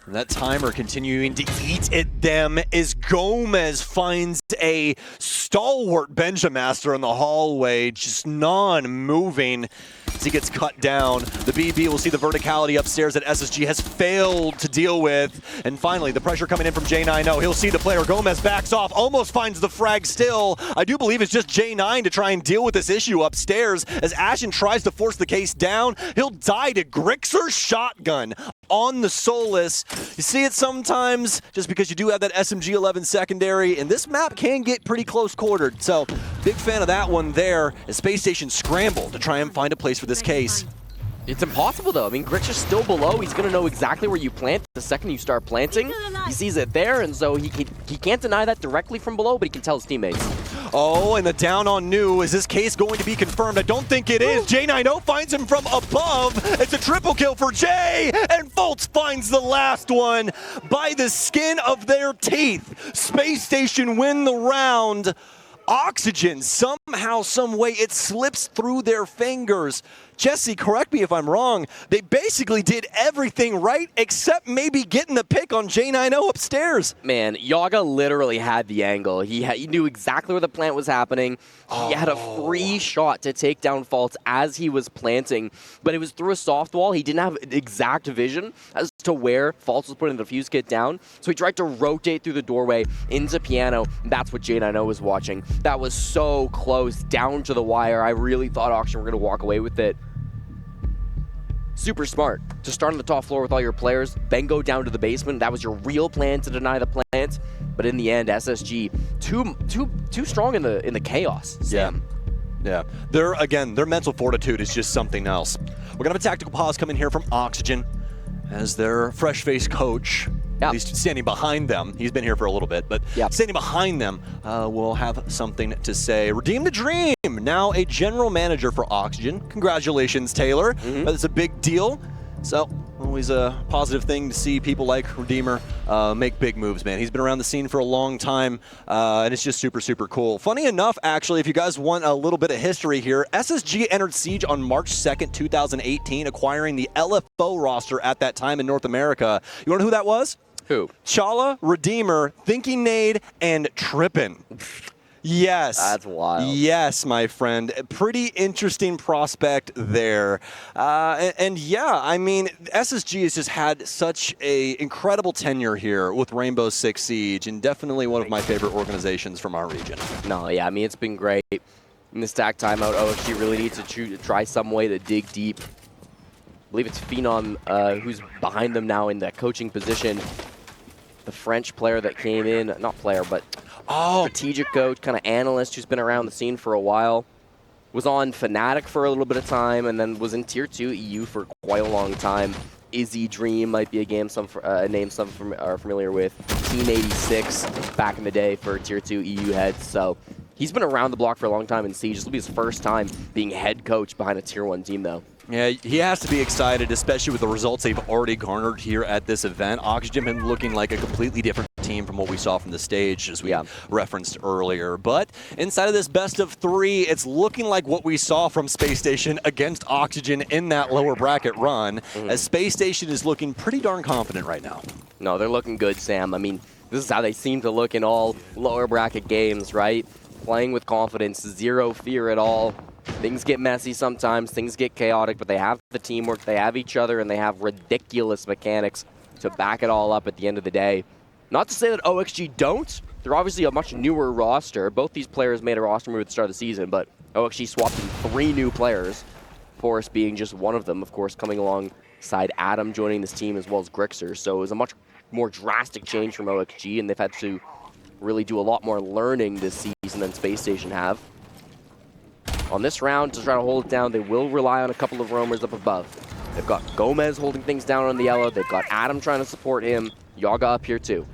Speaker 1: And that timer continuing to eat at them as Gomez finds a stalwart Benjamaster in the hallway, just non-moving as he gets cut down. The BB will see the verticality upstairs that SSG has failed to deal with. And finally, the pressure coming in from J9. He'll see the player. Gomez backs off, almost finds the frag still. I do believe it's just J9 to try and deal with this issue upstairs. As Ashen tries to force the case down, he'll die to Grixer's shotgun on the Solus. You see it sometimes just because you do have that SMG-11 secondary, and this map can get pretty close quartered. So big fan of that one there as Spacestation scramble to try and find a place for this case.
Speaker 2: It's impossible though. I mean, Grixer's still below. He's going to know exactly where you plant the second you start planting. He sees it there, and so he can't deny that directly from below, but he can tell his teammates.
Speaker 1: Oh, and the down on New. Is this case going to be confirmed? I don't think it is. J90 finds him from above. It's a triple kill for Jay, and Fultz finds the last one by the skin of their teeth. Spacestation win the round. Oxygen, somehow, some way, it slips through their fingers. Jesse, correct me if I'm wrong, they basically did everything right except maybe getting the pick on J90 upstairs.
Speaker 2: Man, Yaga literally had the angle. He knew exactly where the plant was happening. He had a free shot to take down Fultz as he was planting, but it was through a soft wall. He didn't have exact vision as to where Fultz was putting the fuse kit down, so he tried to rotate through the doorway into Piano. That's what J90 was watching. That was so close, down to the wire. I really thought Oxygen were going to walk away with it. Super smart to start on the top floor with all your players, then go down to the basement. That was your real plan to deny the plant, but in the end, SSG too strong in the chaos. Sam.
Speaker 1: Yeah. Their mental fortitude is just something else. We're gonna have a tactical pause coming here from Oxygen as their fresh-faced coach. At least standing behind them. He's been here for a little bit, but standing behind them will have something to say. Redeem the Dream, now a general manager for Oxygen. Congratulations, Taylor. That's a big deal. So, always a positive thing to see people like Redeemer make big moves, man. He's been around the scene for a long time, and it's just super, super cool. Funny enough, actually, if you guys want a little bit of history here, SSG entered Siege on March 2nd, 2018, acquiring the LFO roster at that time in North America. You want to know who that was?
Speaker 2: Who?
Speaker 1: Chala, Redeemer, Thinking Nade, and Trippin'. Yes.
Speaker 2: That's wild.
Speaker 1: Yes, my friend. A pretty interesting prospect there. And yeah, I mean, SSG has just had such a incredible tenure here with Rainbow Six Siege, and definitely one of my favorite organizations from our region.
Speaker 2: No, yeah, I mean, it's been great. In this TAC timeout, OXG really needs to try some way to dig deep. I believe it's Phenom who's behind them now in that coaching position. The French player that came in, not player, but strategic coach, kind of analyst who's been around the scene for a while. Was on Fnatic for a little bit of time, and then was in Tier 2 EU for quite a long time. Izzy Dream might be a name some are familiar with. Team 86 back in the day for Tier 2 EU heads. So he's been around the block for a long time in Siege. This will be his first time being head coach behind a Tier 1 team, though.
Speaker 1: Yeah, he has to be excited, especially with the results they've already garnered here at this event. Oxygen been looking like a completely different team from what we saw from the stage, as we referenced earlier. But inside of this best of 3, it's looking like what we saw from Spacestation against Oxygen in that lower bracket run, as Spacestation is looking pretty darn confident right now.
Speaker 2: No, they're looking good, Sam. I mean, this is how they seem to look in all lower bracket games, right? Playing with confidence, zero fear at all. Things get messy sometimes, things get chaotic, but they have the teamwork, they have each other, and they have ridiculous mechanics to back it all up at the end of the day. Not to say that OXG don't. They're obviously a much newer roster. Both these players made a roster move at the start of the season, but OXG swapped in 3 new players, Forrest being just one of them, of course, coming alongside Adam joining this team as well as Grixer. So it was a much more drastic change from OXG, and they've had to really do a lot more learning this season than Spacestation have. On this round, to try to hold it down, they will rely on a couple of roamers up above. They've got Gomez holding things down on the yellow. They've got Adam trying to support him. Yaga up here too.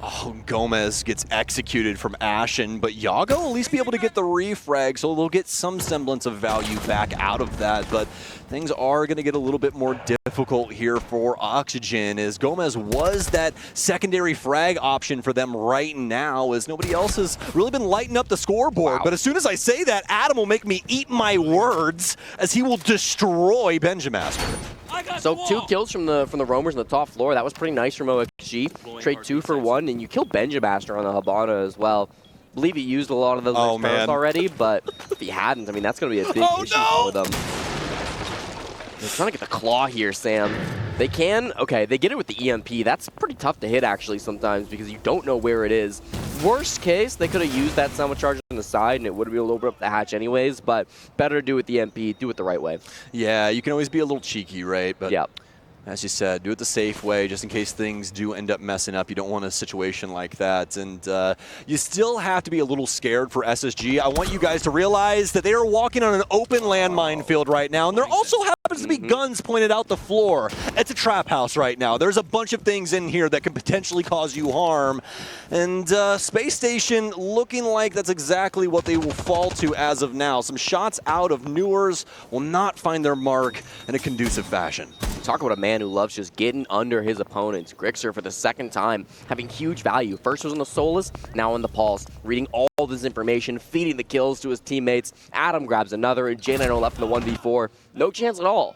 Speaker 1: Oh, Gomez gets executed from Ashen, but Yaga will at least be able to get the refrag, so they'll get some semblance of value back out of that. But things are going to get a little bit more difficult here for Oxygen, as Gomez was that secondary frag option for them right now, as nobody else has really been lighting up the scoreboard.
Speaker 2: Wow.
Speaker 1: But as soon as I say that, Adam will make me eat my words, as he will destroy Benjamaster.
Speaker 2: So 2 kills from the roamers on the top floor. That was pretty nice from OXG. Trade 2 for 1, and you killed Benjamaster on the Habana as well. I believe he used a lot of those experiments already, but if he hadn't, I mean, that's going to be a big issue for them. They're trying to get the claw here, Sam. They can, okay, they get it with the EMP. That's pretty tough to hit, actually, sometimes, because you don't know where it is. Worst case, they could have used that Selma charge on the side, and it would have been a little bit up the hatch anyways, but better to do it with the EMP, do it the right way.
Speaker 1: Yeah, you can always be a little cheeky, right? But
Speaker 2: yeah.
Speaker 1: as you said, do it the safe way, just in case things do end up messing up. You don't want a situation like that. And you still have to be a little scared for SSG. I want you guys to realize that they are walking on an open landmine field right now. And there also happens to be guns pointed out the floor. It's a trap house right now. There's a bunch of things in here that could potentially cause you harm. And Space Station looking like that's exactly what they will fall to as of now. Some shots out of Newers will not find their mark in a conducive fashion.
Speaker 2: Talk about a man who loves just getting under his opponents. Grixer for the 2nd time, having huge value. First was on the Solus, now on the Pulse. Reading all this information, feeding the kills to his teammates. Adam grabs another, and J9 left in the 1v4. No chance at all.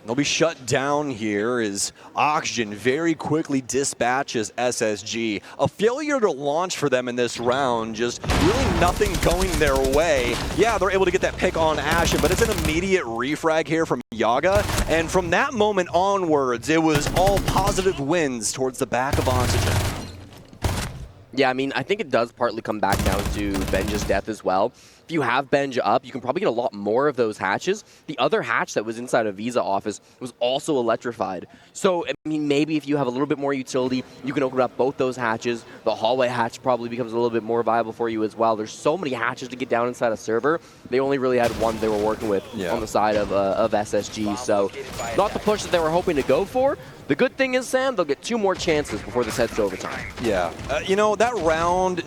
Speaker 1: They'll be shut down here as Oxygen very quickly dispatches SSG. A failure to launch for them in this round, just really nothing going their way. Yeah, they're able to get that pick on Ashen, but it's an immediate refrag here from Yaga. And from that moment onwards, it was all positive wins towards the back of Oxygen.
Speaker 2: Yeah, I mean, I think it does partly come back down to Benja's death as well. If you have Benja up, you can probably get a lot more of those hatches. The other hatch that was inside a Visa office was also electrified. So, I mean, maybe if you have a little bit more utility, you can open up both those hatches. The hallway hatch probably becomes a little bit more viable for you as well. There's so many hatches to get down inside a server. They only really had one they were working with on the side of SSG. So, not the push that they were hoping to go for. The good thing is, Sam, they'll get 2 more chances before this heads to overtime.
Speaker 1: Yeah. You know, that round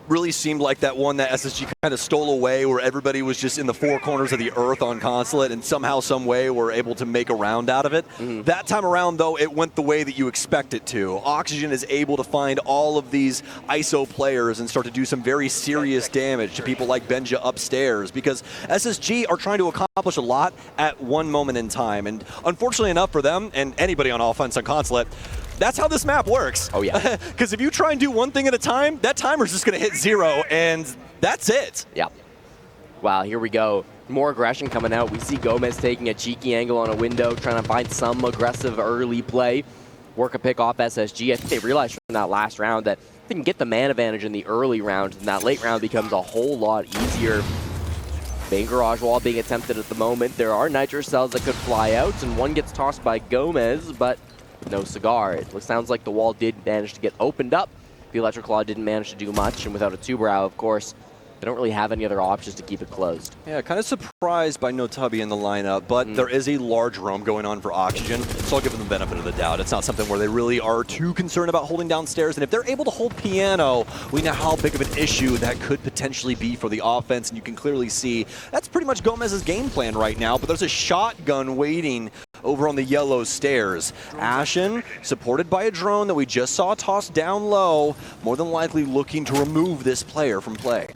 Speaker 1: really seemed like that one that SSG kind of stole away, where everybody was just in the 4 corners of the earth on Consulate, and somehow, some way, were able to make a round out of it. That time around, though, it went the way that you expect it to. Oxygen is able to find all of these ISO players and start to do some very serious damage to people like Benja upstairs, because SSG are trying to accomplish a lot at one moment in time. And unfortunately enough for them, and anybody on offense on Consulate, that's how this map works.
Speaker 2: Oh, yeah.
Speaker 1: Because if you try and do one thing at a time, that timer's just going to hit 0, and that's it.
Speaker 2: Yeah. Wow, here we go. More aggression coming out. We see Gomez taking a cheeky angle on a window, trying to find some aggressive early play. Work a pick off SSG. I think they realized from that last round that they can get the man advantage in the early round, and that late round becomes a whole lot easier. Main garage wall being attempted at the moment. There are nitro cells that could fly out, and one gets tossed by Gomez, but no cigar. It sounds like the wall did manage to get opened up. The Electric Claw didn't manage to do much, and without a two-brow, of course, they don't really have any other options to keep it closed.
Speaker 1: Yeah, kind of surprised by no Tubby in the lineup, but there is a large roam going on for Oxygen, so I'll give them the benefit of the doubt. It's not something where they really are too concerned about holding downstairs, and if they're able to hold Piano, we know how big of an issue that could potentially be for the offense, and you can clearly see that's pretty much Gomez's game plan right now, but there's a shotgun waiting over on the yellow stairs. Ashen, supported by a drone that we just saw tossed down low, more than likely looking to remove this player from play.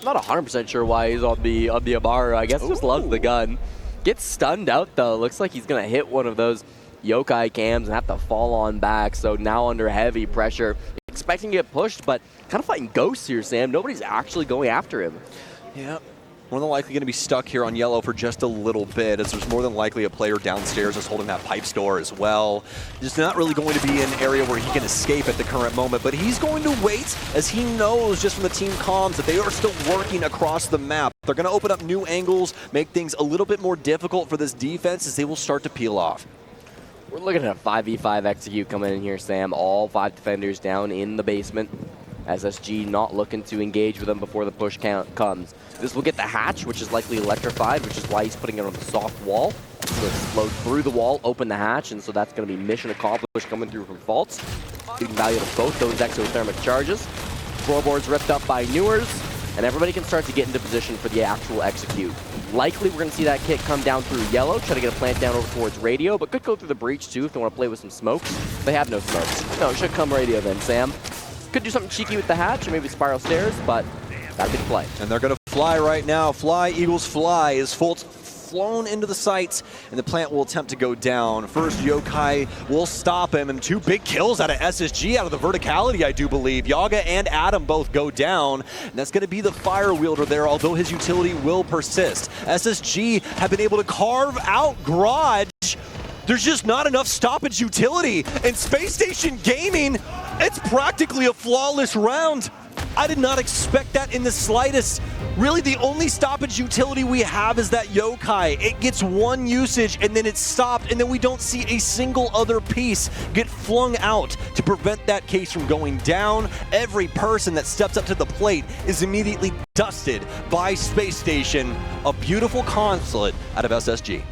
Speaker 2: Not 100% sure why he's on the Amara. I guess just loves the gun. Gets stunned out though. Looks like he's gonna hit one of those yokai cams and have to fall on back. So now under heavy pressure, expecting to get pushed, but kind of fighting ghosts here, Sam. Nobody's actually going after him.
Speaker 1: Yeah. more than likely going to be stuck here on yellow for just a little bit, as there's more than likely a player downstairs that's holding that pipe store as well. There's not really going to be an area where he can escape at the current moment, but he's going to wait, as he knows just from the team comms that they are still working across the map. They're going to open up new angles, make things a little bit more difficult for this defense as they will start to peel off.
Speaker 2: We're looking at a 5v5 execute coming in here, Sam. All 5 defenders down in the basement. SSG not looking to engage with them before the push count comes. This will get the hatch, which is likely electrified, which is why he's putting it on the soft wall. So explode through the wall, open the hatch, and so that's going to be mission accomplished coming through from Faults. Giving value to both those exothermic charges. Floorboards ripped up by Newers, and everybody can start to get into position for the actual execute. Likely we're going to see that kit come down through yellow, try to get a plant down over towards radio, but could go through the breach too if they want to play with some smokes. They have no smokes. No, it should come radio then, Sam. Could do something cheeky with the hatch, or maybe spiral stairs, but that'd be the play.
Speaker 1: And they're going to fly right now. Fly, Eagles, fly. As Fultz flown into the sights, and the plant will attempt to go down. First, Yokai will stop him, and 2 big kills out of SSG, out of the verticality, I do believe. Yaga and Adam both go down, and that's going to be the fire wielder there, although his utility will persist. SSG have been able to carve out Garage. There's just not enough stoppage utility, and Spacestation Gaming, it's practically a flawless round. I did not expect that in the slightest. Really, the only stoppage utility we have is that Yokai. It gets 1 usage, and then it's stopped, and then we don't see a single other piece get flung out to prevent that case from going down. Every person that steps up to the plate is immediately dusted by Space Station. A beautiful consulate out of SSG.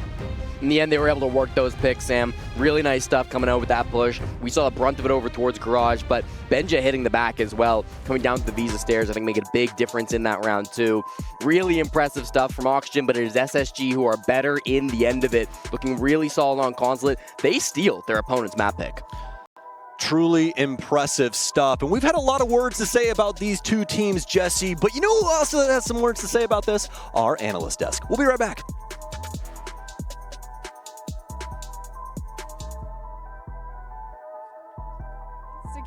Speaker 2: In the end, they were able to work those picks, Sam. Really nice stuff coming out with that push. We saw the brunt of it over towards Garage, but Benja hitting the back as well, coming down to the Visa stairs, I think making a big difference in that round too. Really impressive stuff from Oxygen, but it is SSG who are better in the end of it. Looking really solid on Consulate. They steal their opponent's map pick.
Speaker 1: Truly impressive stuff. And we've had a lot of words to say about these 2 teams, Jesse, but you know who also has some words to say about this? Our analyst desk. We'll be right back.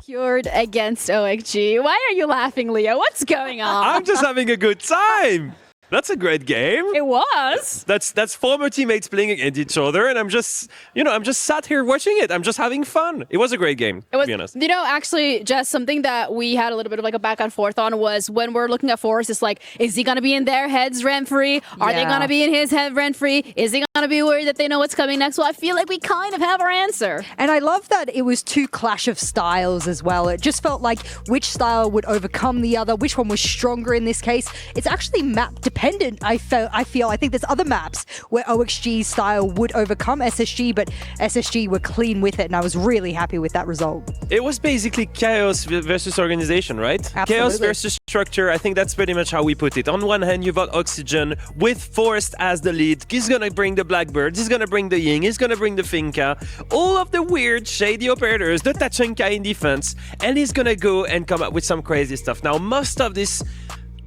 Speaker 3: Secured against OXG. Why are you laughing, Leo? What's going on?
Speaker 4: I'm just having a good time. That's a great game.
Speaker 3: It was.
Speaker 4: That's former teammates playing against each other, and I'm just sat here watching it. I'm just having fun. It was a great game,
Speaker 3: It was,
Speaker 4: to be honest.
Speaker 3: you know, actually, just something that we had a little bit of like a back and forth on was when we're looking at Forest, it's like, is he going to be in their heads rent-free? Are they going to be in his head rent-free? Is he going to be worried that they know what's coming next? Well, I feel like we kind of have our answer.
Speaker 5: And I love that it was 2 clash of styles as well. It just felt like which style would overcome the other, which one was stronger in this case. It's actually map dependent, I feel. I think there's other maps where OXG's style would overcome SSG, but SSG were clean with it, and I was really happy with that result.
Speaker 4: It was basically chaos versus organization, right?
Speaker 5: Absolutely.
Speaker 4: Chaos versus structure. I think that's pretty much how we put it. On one hand, you've got Oxygen with Forest as the lead. He's gonna bring the Blackbird, he's gonna bring the Ying, he's gonna bring the Finka, all of the weird, shady operators, the Tachanka in defense, and he's gonna go and come up with some crazy stuff. Now, most of this,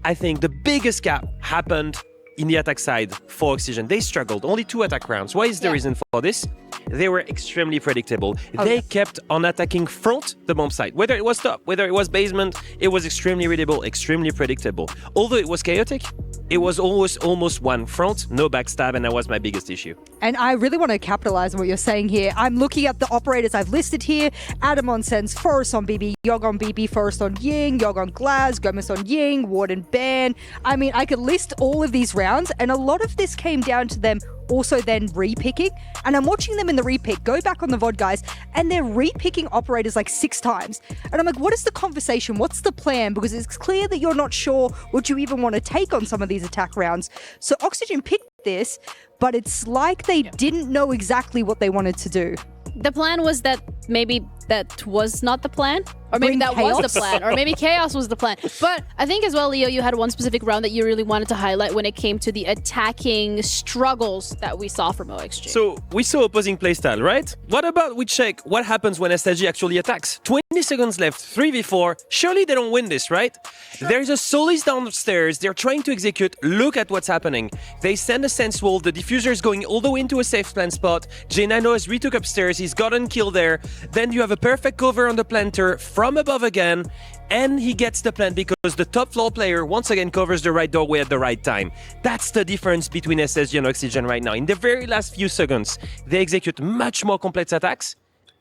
Speaker 4: I think the biggest gap happened in the attack side for Oxygen. They struggled. Only 2 attack rounds. Why is the reason for this? They were extremely predictable. They kept on attacking front the bomb site. Whether it was top, whether it was basement, it was extremely readable, extremely predictable. Although it was chaotic, it was almost one front, no backstab, and that was my biggest issue.
Speaker 5: And I really want to capitalize on what you're saying here. I'm looking at the operators I've listed here. Adam on Sense, Forest on BB, Yog on BB, Forest on Ying, Yog on Glaz, Gomez on Ying, Warden Ban. I mean, I could list all of these rounds, and a lot of this came down to them also then repicking. And I'm watching them in the repick, go back on the VOD guys, and they're repicking operators like 6 times. And I'm like, what is the conversation? What's the plan? Because it's clear that you're not sure what you even want to take on some of these attack rounds. So Oxygen picked this, but it's like they didn't know exactly what they wanted to do.
Speaker 3: The plan was that maybe that was not the plan, or maybe
Speaker 5: Bring
Speaker 3: that
Speaker 5: chaos?
Speaker 3: was the plan, or maybe chaos was the plan. But I think as well, Leo, you had one specific round that you really wanted to highlight when it came to the attacking struggles that we saw from OXG.
Speaker 4: So we saw opposing playstyle, right? What about we check what happens when SSG actually attacks? 20 seconds left, 3v4. Surely they don't win this, right? There's a Solis downstairs. They're trying to execute. Look at what's happening. They send a sense wall. The diffuser is going all the way into a safe plan spot. J9 has retook upstairs. He's gotten killed there. Then you have a perfect cover on the planter from above again, and he gets the plant because the top floor player once again covers the right doorway at the right time. That's the difference between SSG and Oxygen right now. In the very last few seconds, they execute much more complex attacks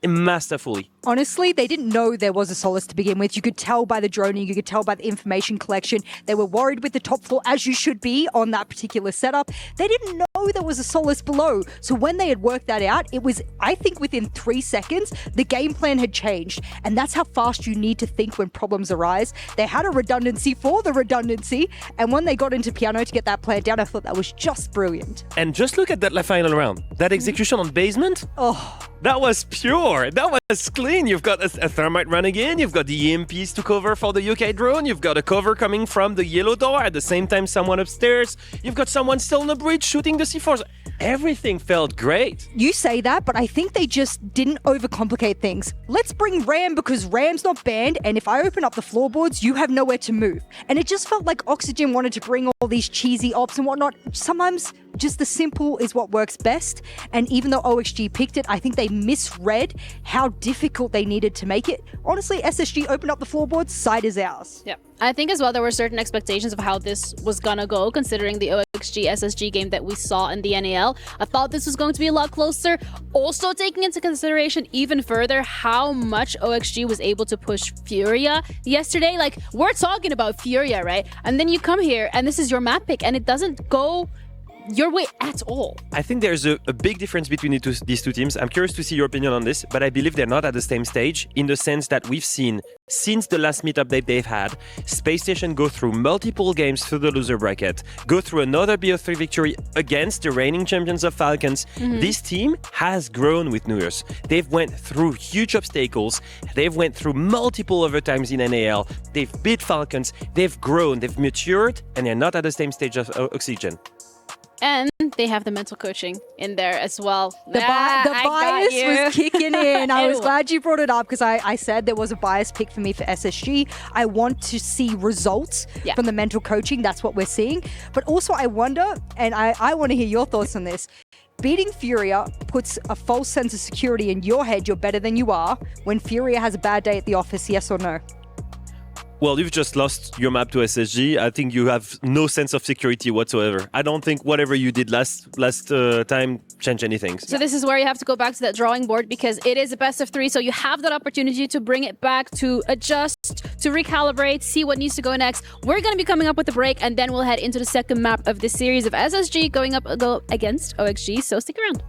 Speaker 4: masterfully.
Speaker 5: Honestly, they didn't know there was a Solace to begin with. You could tell by the droning, you could tell by the information collection. They were worried with the top floor, as you should be on that particular setup. They didn't know there was a Solace below. So when they had worked that out, it was, I think within 3 seconds, the game plan had changed. And that's how fast you need to think when problems arise. They had a redundancy for the redundancy. And when they got into piano to get that plan down, I thought that was just brilliant.
Speaker 4: And just look at that final round. That execution on basement.
Speaker 5: Oh,
Speaker 4: that was pure. That was clean. You've got a thermite running in. You've got the EMPs to cover for the UK drone. You've got a cover coming from the yellow door. At the same time, someone upstairs. You've got someone still on the bridge shooting the C4s. Everything felt great.
Speaker 5: you say that, but I think they just didn't overcomplicate things. Let's bring Ram because Ram's not banned, and if I open up the floorboards, you have nowhere to move. And it just felt like Oxygen wanted to bring all these cheesy ops and whatnot. Sometimes just the simple is what works best. And even though OXG picked it, I think they misread how difficult they needed to make it. Honestly, SSG opened up the floorboards, side is ours.
Speaker 3: Yeah. I think as well there were certain expectations of how this was gonna go, considering the OXG SSG game that we saw in the NAL. I thought this was going to be a lot closer. Also taking into consideration even further how much OXG was able to push Furia yesterday. Like, we're talking about Furia, right? And then you come here and this is your map pick and it doesn't go your way at all.
Speaker 4: I think there's a big difference between these two teams. I'm curious to see your opinion on this, but I believe they're not at the same stage in the sense that we've seen since the last meetup that they've had, Spacestation go through multiple games through the loser bracket, go through another BO3 victory against the reigning champions of Falcons. This team has grown with New Year's. They've went through huge obstacles. They've went through multiple overtimes in NAL. They've beat Falcons. They've grown. They've matured, and they're not at the same stage of Oxygen.
Speaker 3: And they have the mental coaching in there as well.
Speaker 5: The bias was kicking in. I was glad you brought it up because I said there was a bias pick for me for SSG. I want to see results from the mental coaching. That's what we're seeing. But also I wonder, and I want to hear your thoughts on this, beating Furia puts a false sense of security in your head you're better than you are when Furia has a bad day at the office, yes or no?
Speaker 4: Well, you've just lost your map to SSG. I think you have no sense of security whatsoever. I don't think whatever you did last time changed anything.
Speaker 3: So this is where you have to go back to that drawing board because it is a best of 3. So you have that opportunity to bring it back, to adjust, to recalibrate, see what needs to go next. We're going to be coming up with a break and then we'll head into the second map of this series of SSG going up against OXG. So stick around.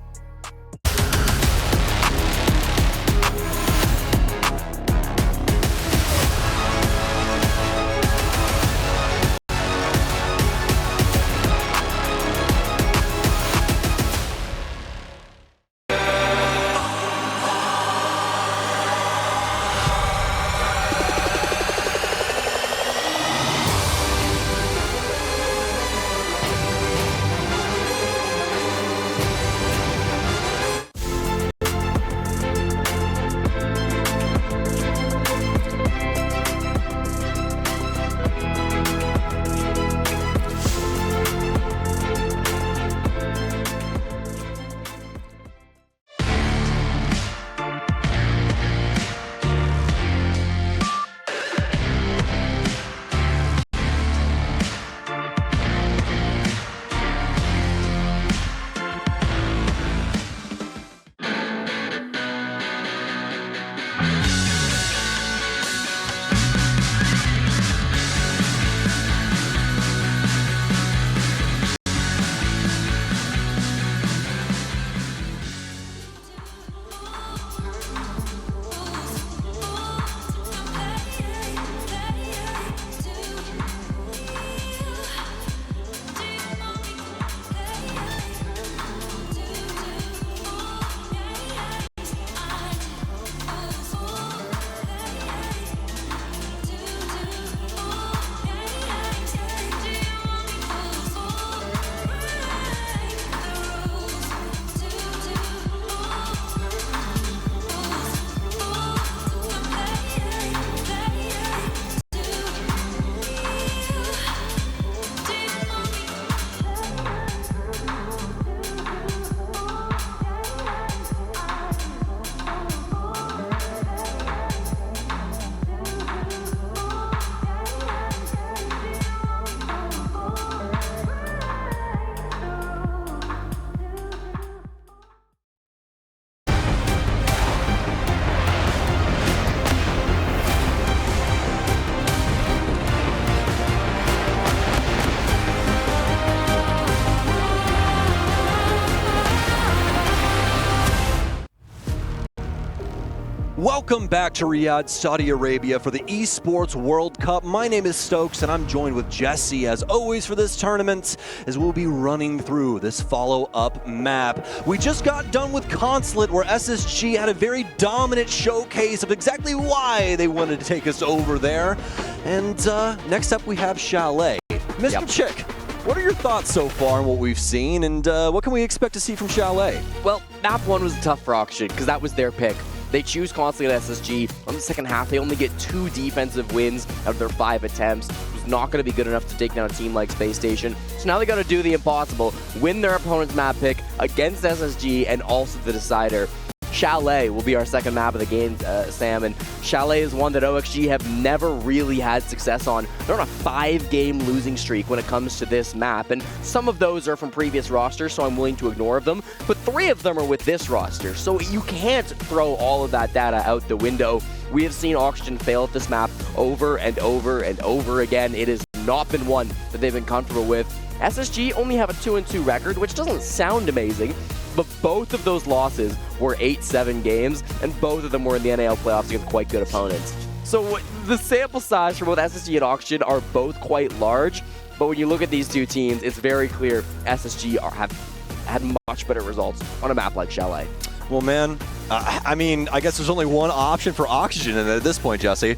Speaker 1: Welcome back to Riyadh, Saudi Arabia for the Esports World Cup. My name is Stokes and I'm joined with Jesse as always for this tournament as we'll be running through this follow-up map. We just got done with Consulate where SSG had a very dominant showcase of exactly why they wanted to take us over there. And next up we have Chalet. Mr. Chick, what are your thoughts so far on what we've seen and what can we expect to see from Chalet?
Speaker 2: Well, map 1 was tough for Auction because that was their pick. They choose Consulate at SSG. On the second half, they only get 2 defensive wins out of their 5 attempts. It was not going to be good enough to take down a team like Spacestation. So now they got to do the impossible, win their opponent's map pick against SSG and also the decider. Chalet will be our second map of the game, Sam, and Chalet is one that OXG have never really had success on. They're on a 5-game losing streak when it comes to this map, and some of those are from previous rosters, so I'm willing to ignore them, but 3 of them are with this roster, so you can't throw all of that data out the window. We have seen Oxygen fail at this map over and over and over again. It has not been one that they've been comfortable with. SSG only have a 2-2 record, which doesn't sound amazing, but both of those losses were 8-7 games, and both of them were in the NAL playoffs against quite good opponents. So the sample size for both SSG and Oxygen are both quite large, but when you look at these two teams, it's very clear SSG have had much better results on a map like Chalet.
Speaker 1: Well, man, I mean, I guess there's only one option for Oxygen, and at this point, Jesse,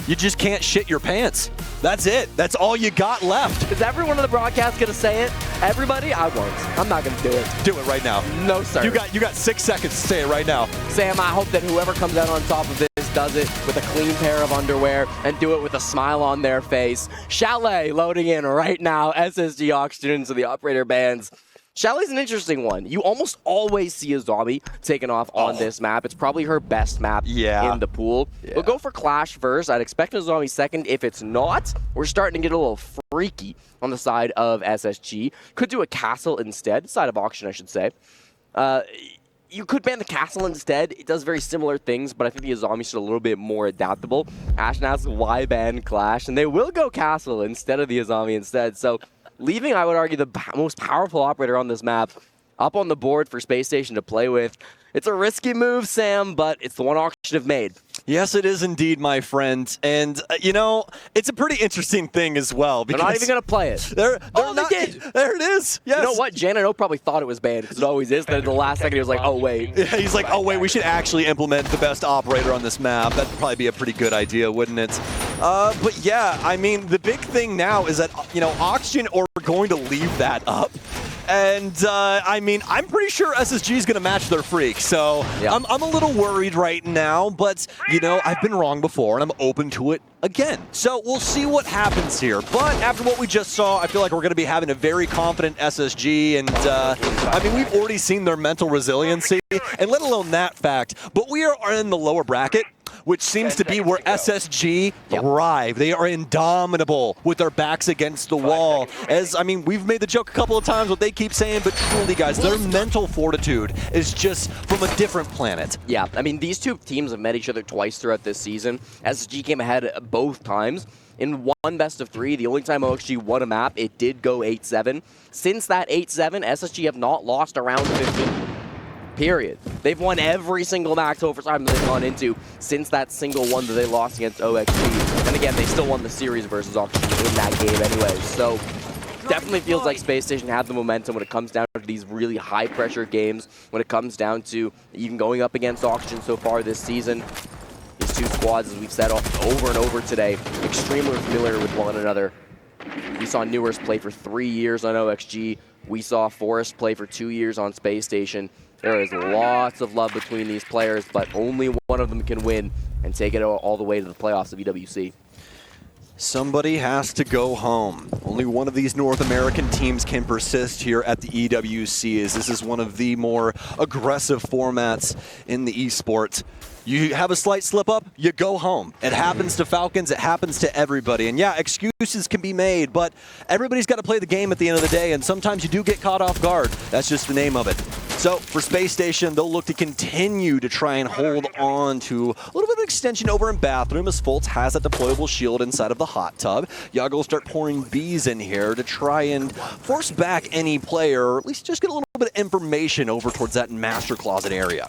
Speaker 1: you just can't shit your pants. That's it. That's all you got left.
Speaker 2: Is everyone on the broadcast going to say it? Everybody? I won't. I'm not going to do it.
Speaker 1: Do it right now.
Speaker 2: No, sir.
Speaker 1: You got 6 seconds to say it right now.
Speaker 2: Sam, I hope that whoever comes out on top of this does it with a clean pair of underwear and do it with a smile on their face. Chalet loading in right now. SSG Oxygen into the operator bands. Chalet's an interesting one. You almost always see a zombie taking off on this map. It's probably her best map in the pool. We'll go for Clash first. I'd expect a zombie second. If it's not, we're starting to get a little freaky on the side of SSG. Could do a Castle instead, side of Auction, I should say. You could ban the Castle instead. It does very similar things, but I think the zombie's a little bit more adaptable. Ashton asks, why ban Clash? And they will go Castle instead of the zombie instead. So leaving, I would argue, the most powerful operator on this map up on the board for Spacestation to play with. It's a risky move, Sam, but it's the one Auction have made.
Speaker 1: Yes, it is indeed, my friend. And, you know, it's a pretty interesting thing as well.
Speaker 2: They're not even going to play it.
Speaker 1: They did. There it is. Yes.
Speaker 2: You know what? Janino probably thought it was banned, because it always is. Then at the last second, he was like, oh, wait.
Speaker 1: Yeah, he's like, oh, wait, we should actually implement the best operator on this map. That'd probably be a pretty good idea, wouldn't it? But yeah, I mean, the big thing now is that, you know, Oxygen are going to leave that up. And, I mean, I'm pretty sure SSG is going to match their freak, so I'm a little worried right now, but, you know, I've been wrong before, and I'm open to it again. So we'll see what happens here. But after what we just saw, I feel like we're going to be having a very confident SSG, and, I mean, we've already seen their mental resiliency, and let alone that fact, but we are in the lower bracket, which seems to be where SSG thrive. They are indomitable with their backs against the wall. As, I mean, we've made the joke a couple of times what they keep saying, but truly, guys, their mental fortitude is just from a different planet. Yeah,
Speaker 2: I mean, these two teams have met each other twice throughout this season. SSG came ahead both times. In one best of 3, the only time OXG won a map, it did go 8-7. Since that 8-7, SSG have not lost a round 15. Period. They've won every single max overtime that they've gone into since that single one that they lost against OXG. And again, they still won the series versus Oxygen in that game anyway. So definitely feels like Spacestation had the momentum when it comes down to these really high-pressure games, when it comes down to even going up against Oxygen so far this season. These two squads, as we've said over and over today, extremely familiar with one another. We saw Newers play for 3 years on OXG. We saw Forest play for 2 years on Spacestation. There is lots of love between these players, but only one of them can win and take it all the way to the playoffs of EWC.
Speaker 1: Somebody has to go home. Only one of these North American teams can persist here at the EWC, as this is one of the more aggressive formats in the esports. You have a slight slip up, you go home. It happens to Falcons, it happens to everybody. And yeah, excuses can be made, but everybody's got to play the game at the end of the day, and sometimes you do get caught off guard. That's just the name of it. So for Spacestation, they'll look to continue to try and hold on to a little bit of extension over in Bathroom, as Fultz has that deployable shield inside of the hot tub. Yago will start pouring bees in here to try and force back any player, or at least just get a little bit of information over towards that master closet area.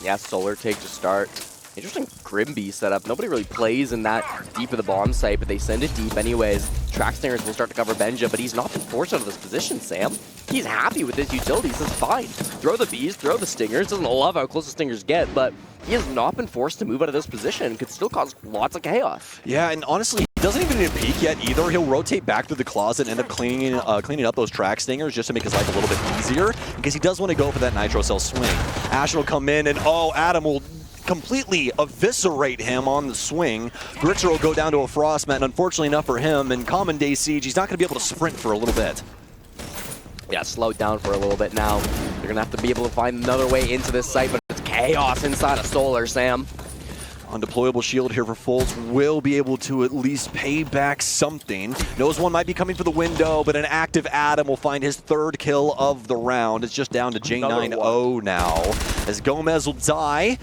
Speaker 2: Yeah, Solar take to start. Interesting Grimby setup. Nobody really plays in that deep of the bomb site, but they send it deep anyways. Track Stingers will start to cover Benja, but he's not been forced out of this position, Sam. He's happy with his utility. He says, fine, throw the bees, throw the stingers. Doesn't love how close the stingers get, but he has not been forced to move out of this position. Could still cause lots of chaos.
Speaker 1: Yeah, and honestly, he doesn't even need to peek yet either. He'll rotate back through the closet and end up cleaning up those track stingers just to make his life a little bit easier, because he does want to go for that Nitro Cell swing. Ashen will come in, and Adam will completely eviscerate him on the swing. Grixer will go down to a Frostmat, and unfortunately enough for him, in Common Day Siege, he's not going to be able to sprint for a little bit.
Speaker 2: Yeah, slowed down for a little bit now. They're going to have to be able to find another way into this site, but it's chaos inside of Solar, Sam.
Speaker 1: Undeployable shield here for Fultz will be able to at least pay back something. Knows one might be coming for the window, but an active Adam will find his third kill of the round. It's just down to J9-0 now, as Gomez will die.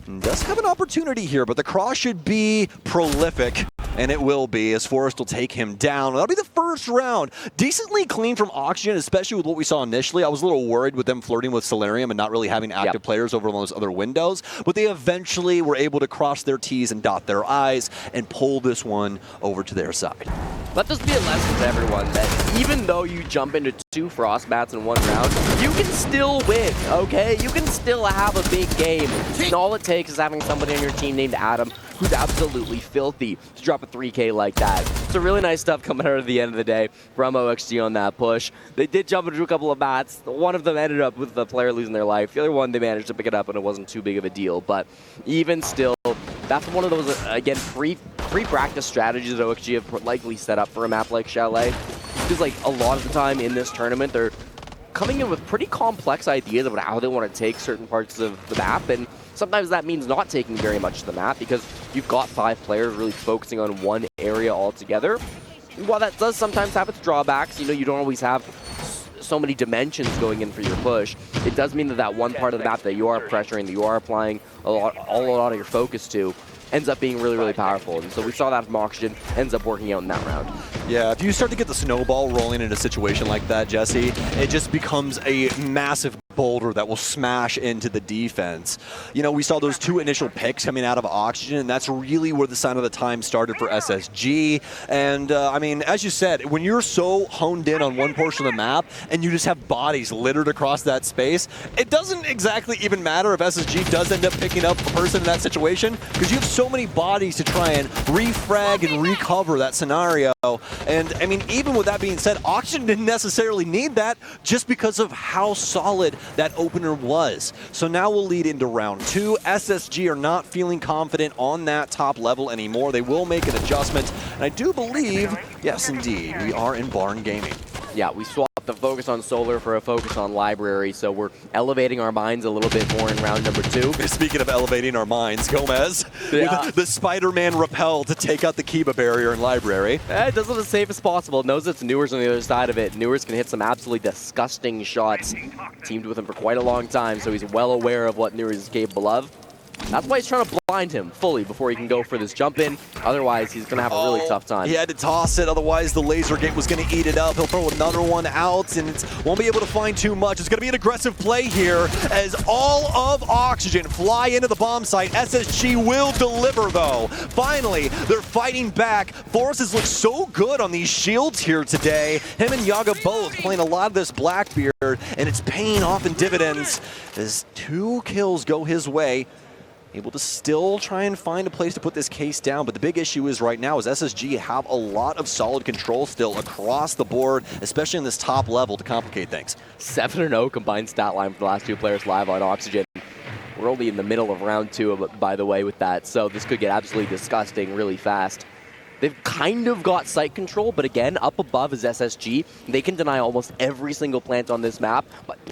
Speaker 1: And does have an opportunity here, but the cross should be prolific. And it will be, as Forrest will take him down. That'll be the first round. Decently clean from Oxygen, especially with what we saw initially. I was a little worried with them flirting with Solarium and not really having active players over those other windows. But they eventually were able to cross their T's and dot their I's and pull this one over to their side.
Speaker 2: Let this be a lesson to everyone that even though you jump into 2 Frostbats in 1 round, you can still win, okay? You can still have a big game. And all it takes is having somebody on your team named Adam who's absolutely filthy to drop a 3K like that. It's a really nice stuff coming out of the end of the day from OXG on that push. They did jump into a couple of bats. One of them ended up with the player losing their life. The other one, they managed to pick it up and it wasn't too big of a deal. But even still, that's one of those, again, pre-practice strategies that OXG have likely set up for a map like Chalet. Because like a lot of the time in this tournament, they're coming in with pretty complex ideas about how they want to take certain parts of the map, and sometimes that means not taking very much of the map because you've got 5 players really focusing on one area altogether. While that does sometimes have its drawbacks, you know, you don't always have so many dimensions going in for your push. It does mean that that one part of the map that you are pressuring, that you are applying a lot of your focus to, ends up being really, really powerful. And so we saw that from Oxygen, ends up working out in that round.
Speaker 1: Yeah, if you start to get the snowball rolling in a situation like that, Jesse, it just becomes a massive boulder that will smash into the defense. You know, we saw those 2 initial picks coming out of Oxygen, and that's really where the sign of the time started for SSG. And, I mean, as you said, when you're so honed in on one portion of the map and you just have bodies littered across that space, it doesn't exactly even matter if SSG does end up picking up a person in that situation, because you have so many bodies to try and refrag and recover that scenario. And, I mean, even with that being said, Oxygen didn't necessarily need that just because of how solid that opener was. So now we'll lead into round 2. SSG are not feeling confident on that top level anymore. They will make an adjustment. And I do believe, yes, indeed, we are in Barn Gaming.
Speaker 2: Yeah, we swapped the focus on Solar for a focus on Library, so we're elevating our minds a little bit more in round number 2.
Speaker 1: Speaking of elevating our minds, Gomez with the Spider-Man rappel to take out the Kiba barrier in Library.
Speaker 2: It does it as safe as possible. Knows it's Newers on the other side of it. Newers can hit some absolutely disgusting shots. Teamed with him for quite a long time, so he's well aware of what Newers is capable of. That's why he's trying to blind him fully before he can go for this jump in. Otherwise, he's going to have a really tough time.
Speaker 1: He had to toss it, otherwise the laser gate was going to eat it up. He'll throw another one out, and won't be able to find too much. It's going to be an aggressive play here as all of Oxygen fly into the bomb site. SSG will deliver, though. Finally, they're fighting back. Forrest has looked so good on these shields here today. Him and Yaga both playing a lot of this Blackbeard, and it's paying off in dividends as 2 kills go his way. Able to still try and find a place to put this case down, but the big issue is right now is SSG have a lot of solid control still across the board, especially in this top level to complicate things.
Speaker 2: 7-0 combined stat line for the last 2 players live on Oxygen. We're only in the middle of round 2, by the way, with that, so this could get absolutely disgusting really fast. They've kind of got site control, but again, up above is SSG. They can deny almost every single plant on this map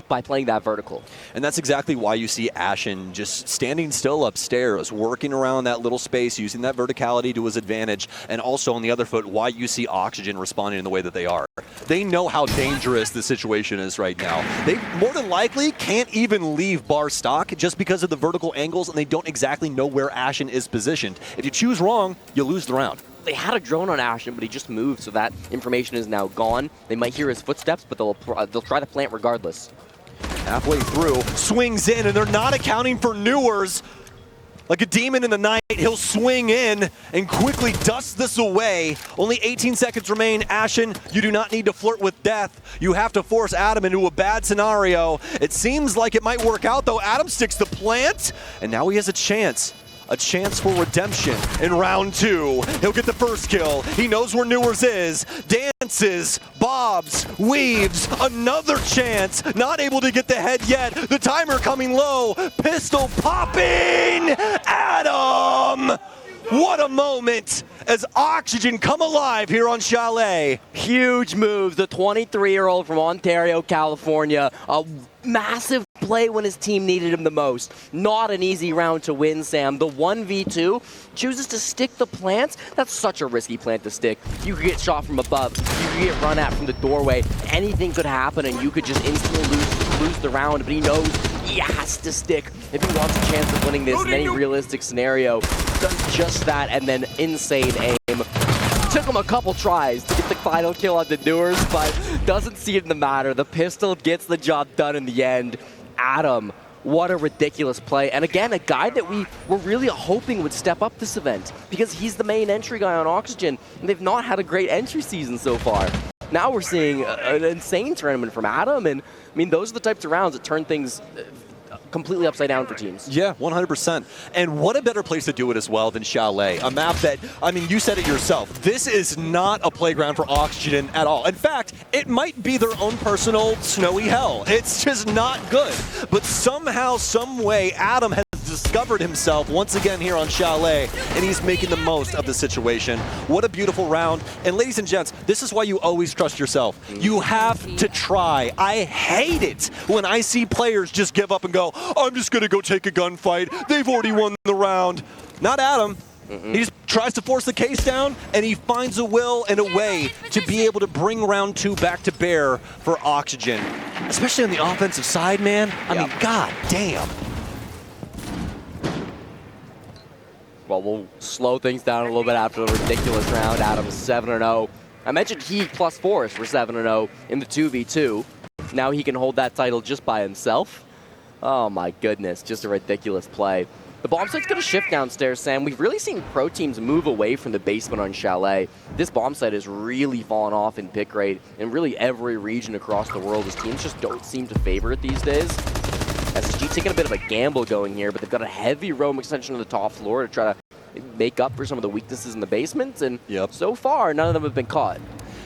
Speaker 2: by playing that vertical.
Speaker 1: And that's exactly why you see Ashen just standing still upstairs, working around that little space, using that verticality to his advantage, and also on the other foot, why you see Oxygen responding in the way that they are. They know how dangerous the situation is right now. They more than likely can't even leave bar stock just because of the vertical angles, and they don't exactly know where Ashen is positioned. If you choose wrong, you lose the round.
Speaker 2: They had a drone on Ashen, but he just moved, so that information is now gone. They might hear his footsteps, but they'll try to plant regardless.
Speaker 1: Halfway through, swings in, and they're not accounting for Newers. Like a demon in the night, he'll swing in and quickly dust this away. Only 18 seconds remain. Ashen, you do not need to flirt with death. You have to force Adam into a bad scenario. It seems like it might work out, though. Adam sticks the plant, and now he has a chance. A chance for redemption in round 2. He'll get the first kill. He knows where Newers is. Dances, bobs, weaves. Another chance. Not able to get the head yet. The timer coming low. Pistol popping. Adam! What a moment as Oxygen come alive here on Chalet.
Speaker 2: Huge moves. The 23-year-old from Ontario, California. A massive play when his team needed him the most. Not an easy round to win, Sam. The 1v2 chooses to stick the plants. That's such a risky plant to stick. You could get shot from above. You could get run at from the doorway. Anything could happen, and you could just instantly lose the round. But he knows he has to stick if he wants a chance of winning this in any realistic scenario. Does just that, and then insane aim. Took him a couple tries to get the final kill on the Newers, but doesn't seem to matter. The pistol gets the job done in the end. Adam, what a ridiculous play. And again, a guy that we were really hoping would step up this event because he's the main entry guy on Oxygen, and they've not had a great entry season so far. Now we're seeing an insane tournament from Adam, and I mean, those are the types of rounds that turn things completely upside down for teams.
Speaker 1: Yeah, 100%. And what a better place to do it as well than Chalet, a map that, I mean, you said it yourself, this is not a playground for Oxygen at all. In fact, it might be their own personal snowy hell. It's just not good. But somehow, some way, Adam has discovered himself once again here on Chalet, and he's making the most of the situation. What a beautiful round. And ladies and gents, this is why you always trust yourself. You have to try. I hate it when I see players just give up and go, I'm just going to go take a gunfight. They've already won the round. Not Adam. He just tries to force the case down, and he finds a will and a way to be able to bring round 2 back to bear for Oxygen. Especially on the offensive side, man. I mean, god damn.
Speaker 2: Well, we'll slow things down a little bit after the ridiculous round. Adam's 7-0. I mentioned he plus Forrest were 7-0 in the 2v2. Now he can hold that title just by himself. Oh my goodness, just a ridiculous play. The bomb site's going to shift downstairs, Sam. We've really seen pro teams move away from the basement on Chalet. This bomb site has really fallen off in pick rate in really every region across the world, as teams just don't seem to favor it these days. SSG taking a bit of a gamble going here, but they've got a heavy roam extension on the top floor to try to make up for some of the weaknesses in the basement, and so far, none of them have been caught.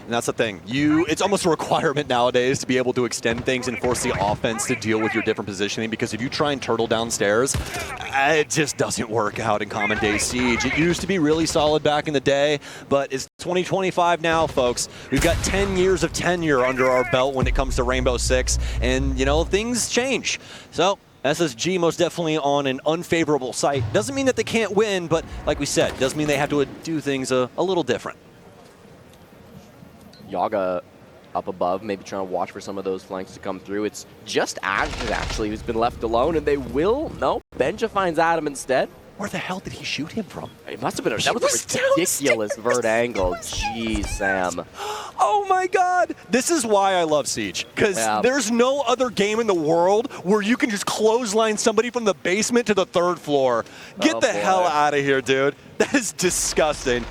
Speaker 1: And that's the thing. It's almost a requirement nowadays to be able to extend things and force the offense to deal with your different positioning, because if you try and turtle downstairs, it just doesn't work out in Common Day Siege. It used to be really solid back in the day, but it's 2025 now, folks. We've got 10 years of tenure under our belt when it comes to Rainbow Six, and, you know, things change. So SSG most definitely on an unfavorable site. Doesn't mean that they can't win, but like we said, doesn't mean they have to do things a little different.
Speaker 2: Yaga up above, maybe trying to watch for some of those flanks to come through. It's just Ashen, actually, who's been left alone, and they will. No, Benja finds Adam instead.
Speaker 1: Where the hell did he shoot him from?
Speaker 2: It must have been that was a ridiculous vert angle. Jeez, Sam.
Speaker 1: Oh my god! This is why I love Siege, because there's no other game in the world where you can just clothesline somebody from the basement to the 3rd floor. Get the hell out of here, dude. That is disgusting.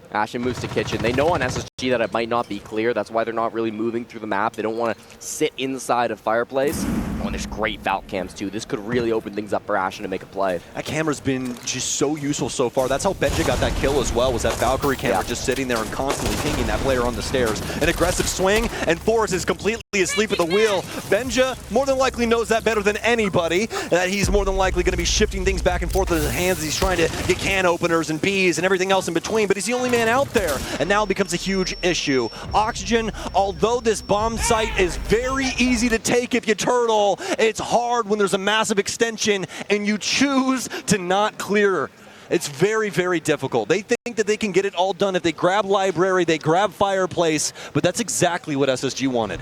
Speaker 2: Ashen moves to kitchen. They know on SSG that it might not be clear. That's why they're not really moving through the map. They don't want to sit inside of Fireplace. Oh, and there's great Valk cams too. This could really open things up for Ashen to make a play.
Speaker 1: That camera's been just so useful so far. That's how Benja got that kill as well, was that Valkyrie camera just sitting there and constantly pinging that player on the stairs. An aggressive swing, and Forrest is completely asleep at the wheel. Benja more than likely knows that better than anybody, that he's more than likely going to be shifting things back and forth with his hands as he's trying to get can openers and bees and everything else in between, but he's the only man out there, and now it becomes a huge issue. Oxygen, although this bomb site is very easy to take if you turtle, it's hard when there's a massive extension and you choose to not clear. It's very, very difficult. They think that they can get it all done if they grab Library, they grab Fireplace, but that's exactly what SSG wanted.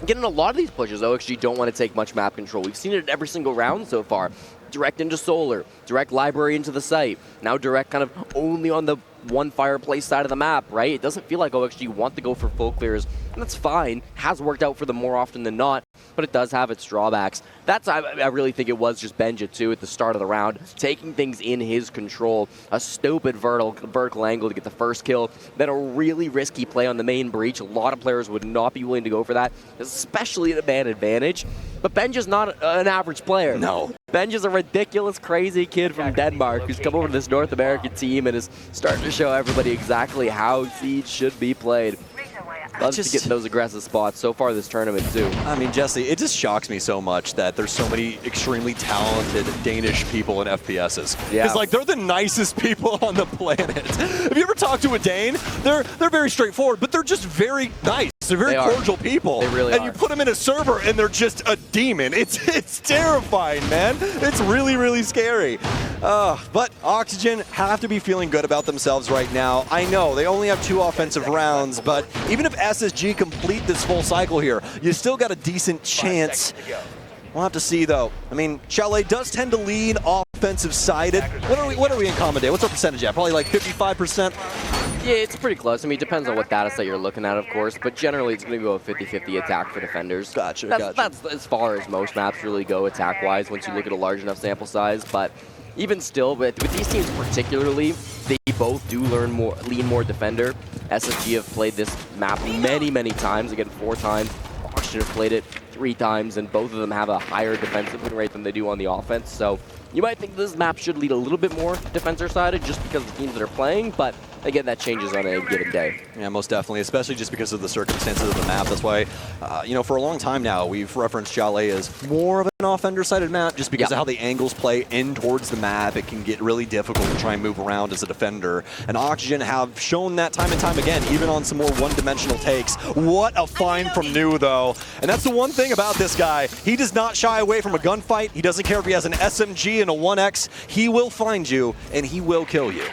Speaker 2: Getting a lot of these pushes, OXG don't want to take much map control. We've seen it in every single round so far. direct into solar, direct library into the site, now direct kind of only on the one fireplace side of the map, right? It doesn't feel like OXG want to go for full clears, and that's fine. Has worked out for them more often than not, but it does have its drawbacks. I really think it was just Benja too at the start of the round, taking things in his control. A stupid vertical angle to get the first kill, then a really risky play on the main breach. A lot of players would not be willing to go for that, especially at a man advantage. But Benja's not an average player.
Speaker 1: No.
Speaker 2: Benja's a ridiculous, crazy kid from Denmark who's come over to this North American team and is starting to show everybody exactly how Siege should be played. Loves to get in those aggressive spots so far this tournament too.
Speaker 1: I mean, Jesse, it just shocks me so much that there's so many extremely talented Danish people in FPSs.
Speaker 2: Yeah.
Speaker 1: It's like they're the nicest people on the planet. Have you ever talked to a Dane? They're very straightforward, but they're just very nice. They're very cordial people.
Speaker 2: They really
Speaker 1: and
Speaker 2: are.
Speaker 1: you put them in a server and they're just a demon. It's terrifying, man. It's really, really scary. But Oxygen have to be feeling good about themselves right now. I know they only have 2 offensive rounds, but even if SSG complete this full cycle here, you still got a decent chance. We'll have to see, though. I mean, Chalet does tend to lead offensive-sided. What are we in common day? What's our percentage at? Probably like 55%?
Speaker 2: Yeah, it's pretty close. I mean, it depends on what data set you're looking at, of course, but generally it's going to go a 50-50 attack for defenders.
Speaker 1: Gotcha.
Speaker 2: That's as far as most maps really go attack-wise once you look at a large enough sample size, but even still, with these teams particularly, they both do lean more defender. SSG have played this map many, many times, again 4 times. Oxygen have played it 3 times, and both of them have a higher defensive win rate than they do on the offense, so you might think this map should lead a little bit more defender-sided just because of the teams that are playing, but again, that changes on a given day.
Speaker 1: Yeah, most definitely, especially just because of the circumstances of the map. That's why, for a long time now, we've referenced Chalet as more of an offender-sided map just because of how the angles play in towards the map. It can get really difficult to try and move around as a defender. And Oxygen have shown that time and time again, even on some more one-dimensional takes. What a find from New, though. And that's the one thing about this guy. He does not shy away from a gunfight. He doesn't care if he has an SMG and a 1X. He will find you, and he will kill you.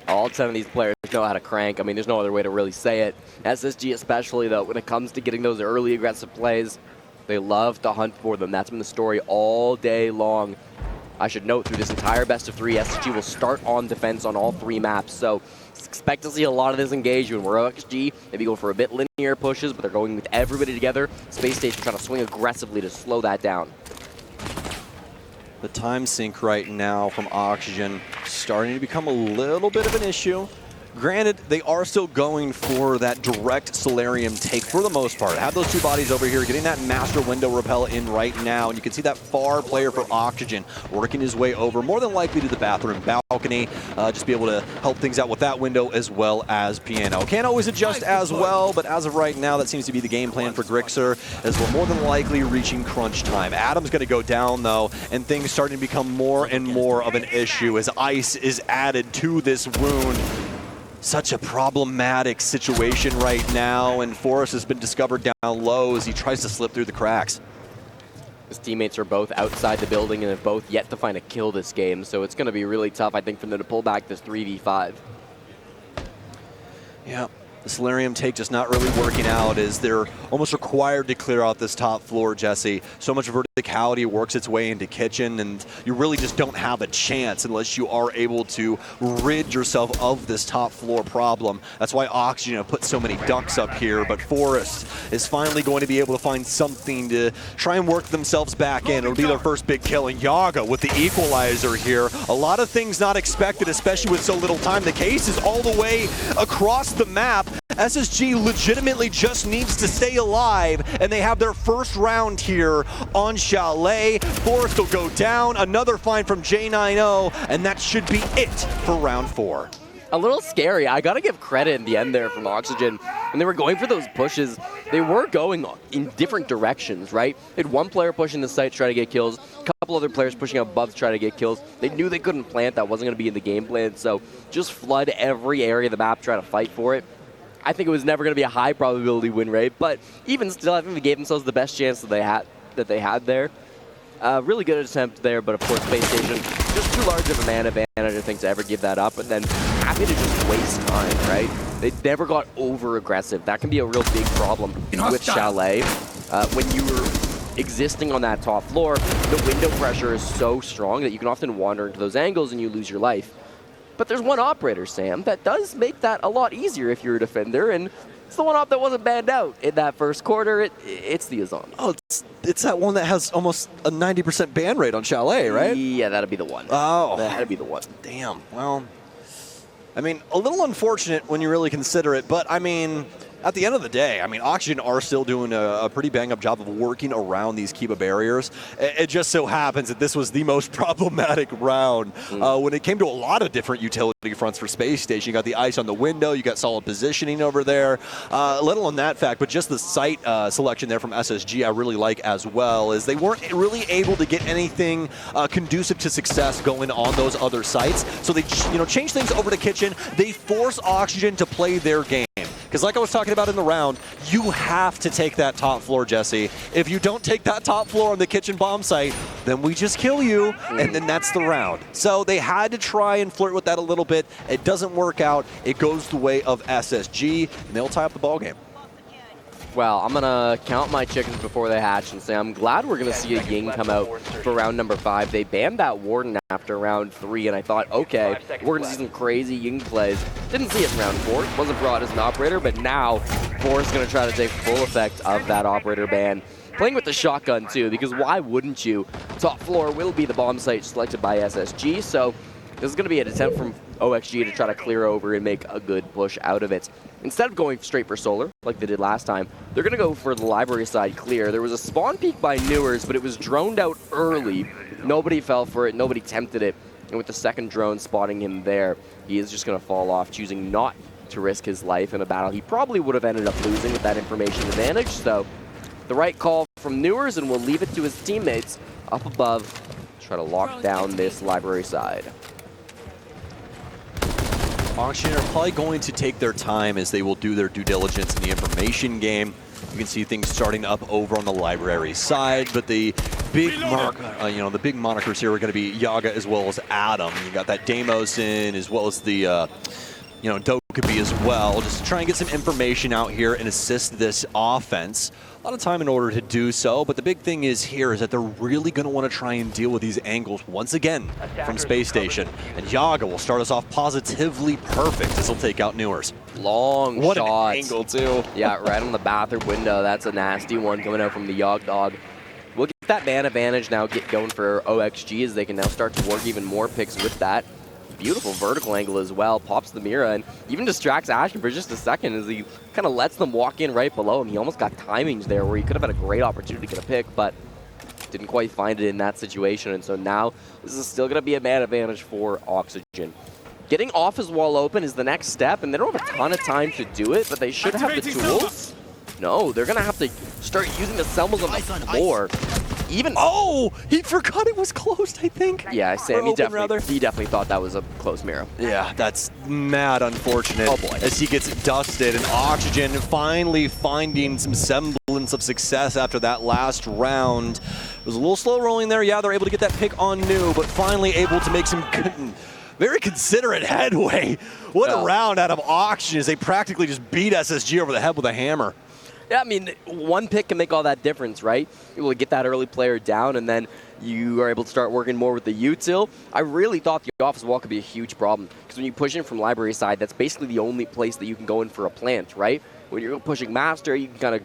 Speaker 2: All 10 of these players know how to crank. I mean, there's no other way to really say it. SSG especially, though, when it comes to getting those early aggressive plays, they love to hunt for them. That's been the story all day long. I should note, through this entire best of 3, SSG will start on defense on all 3 maps. So expect to see a lot of this engagement where OXG maybe go for a bit linear pushes, but they're going with everybody together. Spacestation trying to swing aggressively to slow that down.
Speaker 1: The time sink right now from Oxygen starting to become a little bit of an issue. Granted, they are still going for that direct Solarium take for the most part. Have those 2 bodies over here, getting that Master Window Repel in right now, and you can see that far player for Oxygen working his way over, more than likely to the bathroom balcony, just be able to help things out with that window as well as Piano. Can't always adjust as well, but as of right now, that seems to be the game plan for Grixer, as we're more than likely reaching crunch time. Adam's going to go down, though, and things starting to become more and more of an issue as ice is added to this wound. Such a problematic situation right now, and Forrest has been discovered down low as he tries to slip through the cracks.
Speaker 2: His teammates are both outside the building and have both yet to find a kill this game, so it's going to be really tough, I think, for them to pull back this 3v5.
Speaker 1: Yeah, the Solarium take just not really working out as they're almost required to clear out this top floor, Jesse. So much verticality works its way into kitchen, and you really just don't have a chance unless you are able to rid yourself of this top floor problem. That's why Oxygen have put so many ducks up here, but Forrest is finally going to be able to find something to try and work themselves back in. It'll be their first big kill, and Yaga with the equalizer here. A lot of things not expected, especially with so little time. The case is all the way across the map. SSG legitimately just needs to stay alive, and they have their first round here on Chalet. Forrest will go down. Another find from J90, and that should be it for round 4.
Speaker 2: A little scary. I gotta give credit in the end there from Oxygen. When they were going for those pushes, they were going in different directions, right? They had one player pushing the site to try to get kills, a couple other players pushing above to try to get kills. They knew they couldn't plant. That wasn't going to be in the game plan, so just flood every area of the map, try to fight for it. I think it was never going to be a high probability win rate, but even still, I think they gave themselves the best chance that they had there. Really good attempt there, but of course, Spacestation, just too large of a man advantage, I think, to ever give that up, and then happy to just waste time, right? They never got over aggressive. That can be a real big problem with Chalet. When you're existing on that top floor, the window pressure is so strong that you can often wander into those angles and you lose your life. But there's one operator, Sam, that does make that a lot easier if you're a defender, and it's the one op that wasn't banned out in that first quarter. It's the Azami.
Speaker 1: Oh, it's that one that has almost a 90% ban rate on Chalet, right?
Speaker 2: Yeah, that'd be the one.
Speaker 1: Oh.
Speaker 2: That'd be the one.
Speaker 1: Damn. Well, I mean, a little unfortunate when you really consider it, but I mean, at the end of the day, I mean, Oxygen are still doing a pretty bang-up job of working around these Kiba barriers. It just so happens that this was the most problematic round when it came to a lot of different utility fronts for Space Station. You got the ice on the window, you got solid positioning over there, let alone that fact, but just the site selection there from SSG I really like as well, is they weren't really able to get anything conducive to success going on those other sites. So they change things over to Kitchen. They force Oxygen to play their game. Because like I was talking about in the round, you have to take that top floor, Jesse. If you don't take that top floor on the Kitchen bomb site, then we just kill you, and then that's the round. So they had to try and flirt with that a little bit. It doesn't work out. It goes the way of SSG, and they'll tie up the ball game.
Speaker 2: Well, I'm going to count my chickens before they hatch and say I'm glad we're going to see a Ying come out for round number 5. They banned that Warden after round 3, and I thought, okay, we're going to see some crazy Ying plays. Didn't see it in round 4. Wasn't brought as an operator, but now 4 is going to try to take full effect of that operator ban. Playing with the shotgun, too, because why wouldn't you? Top floor will be the bomb site selected by SSG, so this is going to be an attempt from OXG to try to clear over and make a good push out of it. Instead of going straight for solar, like they did last time, they're going to go for the library side clear. There was a spawn peek by Newers, but it was droned out early. Nobody fell for it. Nobody tempted it. And with the second drone spotting him there, he is just going to fall off, choosing not to risk his life in a battle he probably would have ended up losing with that information advantage. So the right call from Newers, and we'll leave it to his teammates up above to try to lock down this library side.
Speaker 1: Oxygen are probably going to take their time as they will do their due diligence in the information game. You can see things starting up over on the library side, but the big the big monikers here are going to be Yaga as well as Adam. You got that Deimos in as well as the Dokubi as well, just to try and get some information out here and assist this offense. A lot of time in order to do so, but the big thing is that they're really going to want to try and deal with these angles once again from Space Station. And Yaga will start us off positively perfect as he'll take out Newers.
Speaker 2: Long
Speaker 1: what
Speaker 2: shot.
Speaker 1: An angle, too.
Speaker 2: Yeah, right on the bathroom window. That's a nasty one coming out from the Yog Dog. We'll get that man advantage now get going for OXG as they can now start to work even more picks with that. Beautiful vertical angle as well, pops the Mira and even distracts Ashton for just a second as he kind of lets them walk in right below him. He almost got timings there where he could have had a great opportunity to get a pick, but didn't quite find it in that situation. And so now this is still going to be a man advantage for Oxygen. Getting off his wall open is the next step, and they don't have a ton of time to do it, but they should have the tools. No, they're going to have to start using the Selmas on the floor.
Speaker 1: Oh, he forgot it was closed, I think.
Speaker 2: Yeah, Sam, he definitely thought that was a close mirror.
Speaker 1: Yeah, that's mad unfortunate.
Speaker 2: Oh boy.
Speaker 1: As he gets dusted, and Oxygen finally finding some semblance of success after that last round. It was a little slow rolling there. Yeah, they're able to get that pick on New, but finally able to make some very considerate headway. What a round out of Oxygen as they practically just beat SSG over the head with a hammer.
Speaker 2: Yeah, I mean, one pick can make all that difference, right? You will get that early player down, and then you are able to start working more with the util. I really thought the office wall could be a huge problem, because when you push in from library side, that's basically the only place that you can go in for a plant, right? When you're pushing master, you can kind of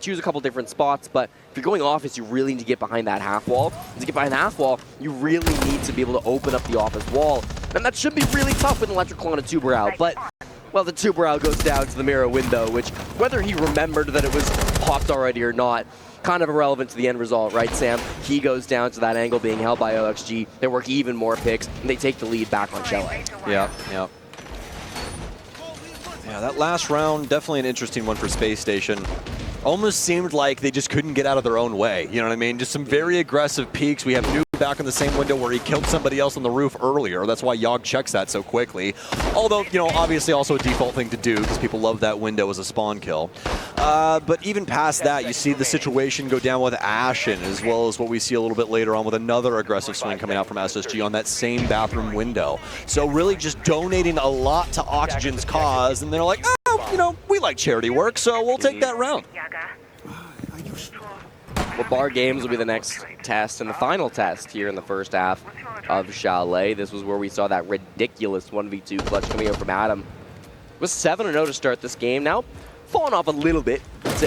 Speaker 2: choose a couple different spots, but if you're going office, you really need to get behind that half wall. And to get behind the half wall, you really need to be able to open up the office wall, and that should be really tough with an electrical on a Tuberal, but well, the Tuberal goes down to the mirror window, which, whether he remembered that it was popped already or not, kind of irrelevant to the end result, right, Sam? He goes down to that angle being held by OXG. They work even more picks, and they take the lead back on Chalet.
Speaker 1: Yeah. Yeah, that last round, definitely an interesting one for Space Station. Almost seemed like they just couldn't get out of their own way. You know what I mean? Just some very aggressive peaks. We have New back in the same window where he killed somebody else on the roof earlier. That's why Yogg checks that so quickly. Although, obviously also a default thing to do because people love that window as a spawn kill. But even past that, you see the situation go down with Ashen, as well as what we see a little bit later on with another aggressive swing coming out from SSG on that same bathroom window. So really just donating a lot to Oxygen's cause, and they're like, oh, we like charity work, so we'll take that round.
Speaker 2: Well, Bar Games will be the next test and the final test here in the first half of Chalet. This was where we saw that ridiculous 1v2 clutch coming out from Adam. It was 7-0 to start this game. Now, falling off a little bit to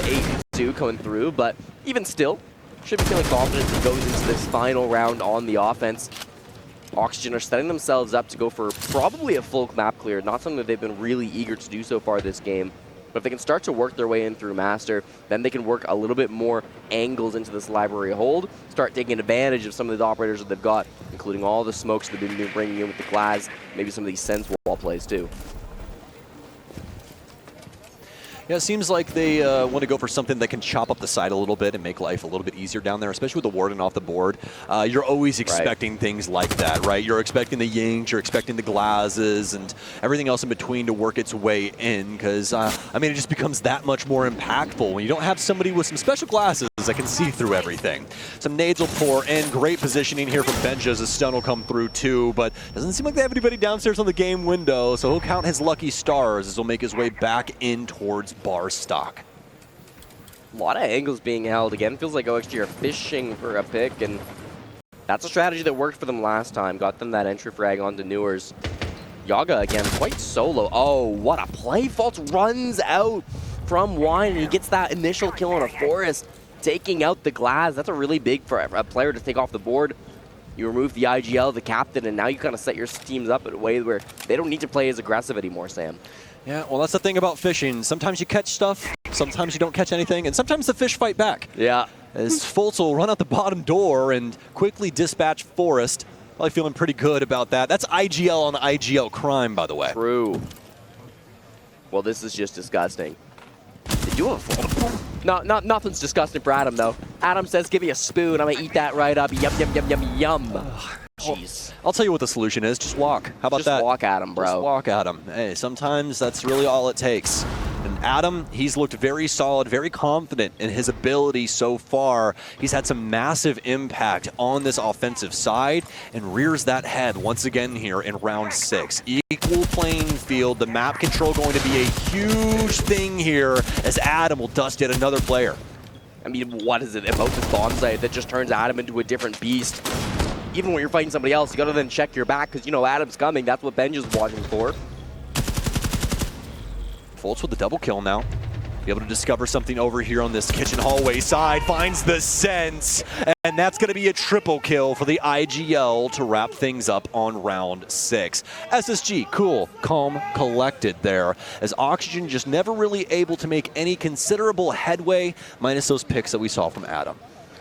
Speaker 2: 8-2 coming through, but even still, should be feeling confident as it goes into this final round on the offense. Oxygen are setting themselves up to go for probably a full map clear, not something that they've been really eager to do so far this game. But if they can start to work their way in through Master, then they can work a little bit more angles into this library hold, start taking advantage of some of the operators that they've got, including all the smokes that they've been bringing in with the glass, maybe some of these sense wall plays too.
Speaker 1: Yeah, it seems like they want to go for something that can chop up the side a little bit and make life a little bit easier down there, especially with the Warden off the board. You're always expecting things like that, right? You're expecting the Yings, you're expecting the Glazes, and everything else in between to work its way in, because, I mean, it just becomes that much more impactful when you don't have somebody with some special glasses that can see through everything. Some nades will pour in, great positioning here from Benja as a stun will come through too, but doesn't seem like they have anybody downstairs on the game window, so he'll count his lucky stars as he'll make his way back in towards bar stock.
Speaker 2: A lot of angles being held again. Feels like OXG are fishing for a pick, and that's a strategy that worked for them last time. Got them that entry frag onto Newers. Yaga again, quite solo. Oh, what a play. Faults runs out from Wine, and he gets that initial kill on a Forest, taking out the glass. That's a really big for a player to take off the board. You remove the IGL, the captain, and now you kind of set your teams up in a way where they don't need to play as aggressive anymore, Sam.
Speaker 1: Yeah, well, that's the thing about fishing. Sometimes you catch stuff, sometimes you don't catch anything, and sometimes the fish fight back.
Speaker 2: Yeah.
Speaker 1: As Fultz will run out the bottom door and quickly dispatch Forest. Probably feeling pretty good about that. That's IGL on IGL crime, by the way.
Speaker 2: True. Well, this is just disgusting. Did you have a Fultz? No, nothing's disgusting for Adam, though. Adam says, give me a spoon. I'm going to eat that right up. Yum, yum, yum, yum, yum. Jeez.
Speaker 1: I'll tell you what the solution is. Just walk. How about that?
Speaker 2: Just walk at him, bro.
Speaker 1: Just walk at him. Hey, sometimes that's really all it takes. And Adam, he's looked very solid, very confident in his ability so far. He's had some massive impact on this offensive side and rears that head once again here in round 6. Equal playing field. The map control going to be a huge thing here as Adam will dust yet another player.
Speaker 2: I mean, what is it about this bomb site that just turns Adam into a different beast? Even when you're fighting somebody else, you gotta then check your back because you know Adam's coming. That's what Benj is watching for.
Speaker 1: Fultz with the double kill now. Be able to discover something over here on this kitchen hallway side. Finds the sense. And that's going to be a triple kill for the IGL to wrap things up on round 6. SSG, cool, calm, collected there. As Oxygen just never really able to make any considerable headway, minus those picks that we saw from Adam.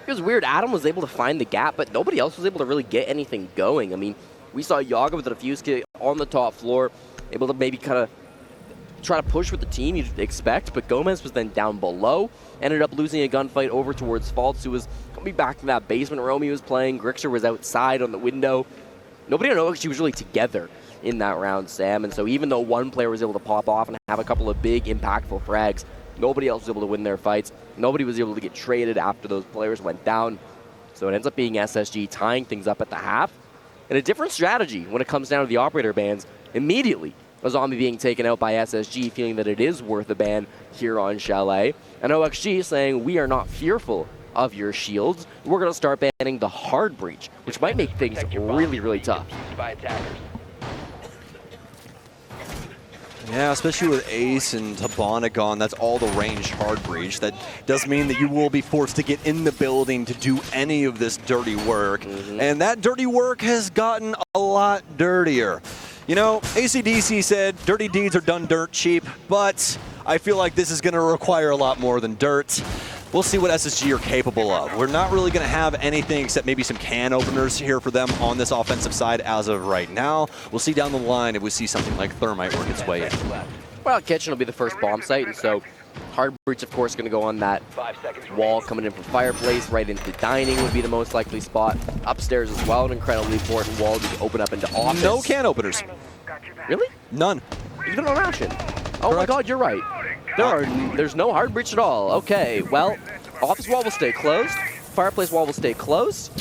Speaker 2: It was weird. Adam was able to find the gap, but nobody else was able to really get anything going. I mean, we saw Yaga with a defuse kit on the top floor, able to maybe kind of try to push with the team you'd expect, but Gomez was then down below, ended up losing a gunfight over towards Fultz, who was coming back to that basement room he was playing. Grixer was outside on the window. Nobody on OXG was really together in that round, Sam, and so even though one player was able to pop off and have a couple of big, impactful frags, nobody else was able to win their fights. Nobody was able to get traded after those players went down. So it ends up being SSG tying things up at the half. And a different strategy when it comes down to the operator bans. Immediately, a zombie being taken out by SSG, feeling that it is worth a ban here on Chalet. And OXG saying, we are not fearful of your shields. We're going to start banning the hard breach, which might make things really, really tough.
Speaker 1: Yeah, especially with Ace and Tabana gone, that's all the ranged hard breach. That does mean that you will be forced to get in the building to do any of this dirty work. And that dirty work has gotten a lot dirtier. You know, AC/DC said dirty deeds are done dirt cheap, but I feel like this is going to require a lot more than dirt. We'll see what SSG are capable of. We're not really going to have anything except maybe some can openers here for them on this offensive side as of right now. We'll see down the line if we see something like Thermite work its way in.
Speaker 2: Well, Kitchen will be the first bomb site, and so hard breach, of course, going to go on that wall coming in from Fireplace. Right into Dining would be the most likely spot. Upstairs as well, an incredibly important wall to open up into office.
Speaker 1: No can openers.
Speaker 2: Really?
Speaker 1: None.
Speaker 2: Even on Ration. Oh my god, you're right. There's no hard breach at all. Okay, well, office wall will stay closed. Fireplace wall will stay closed.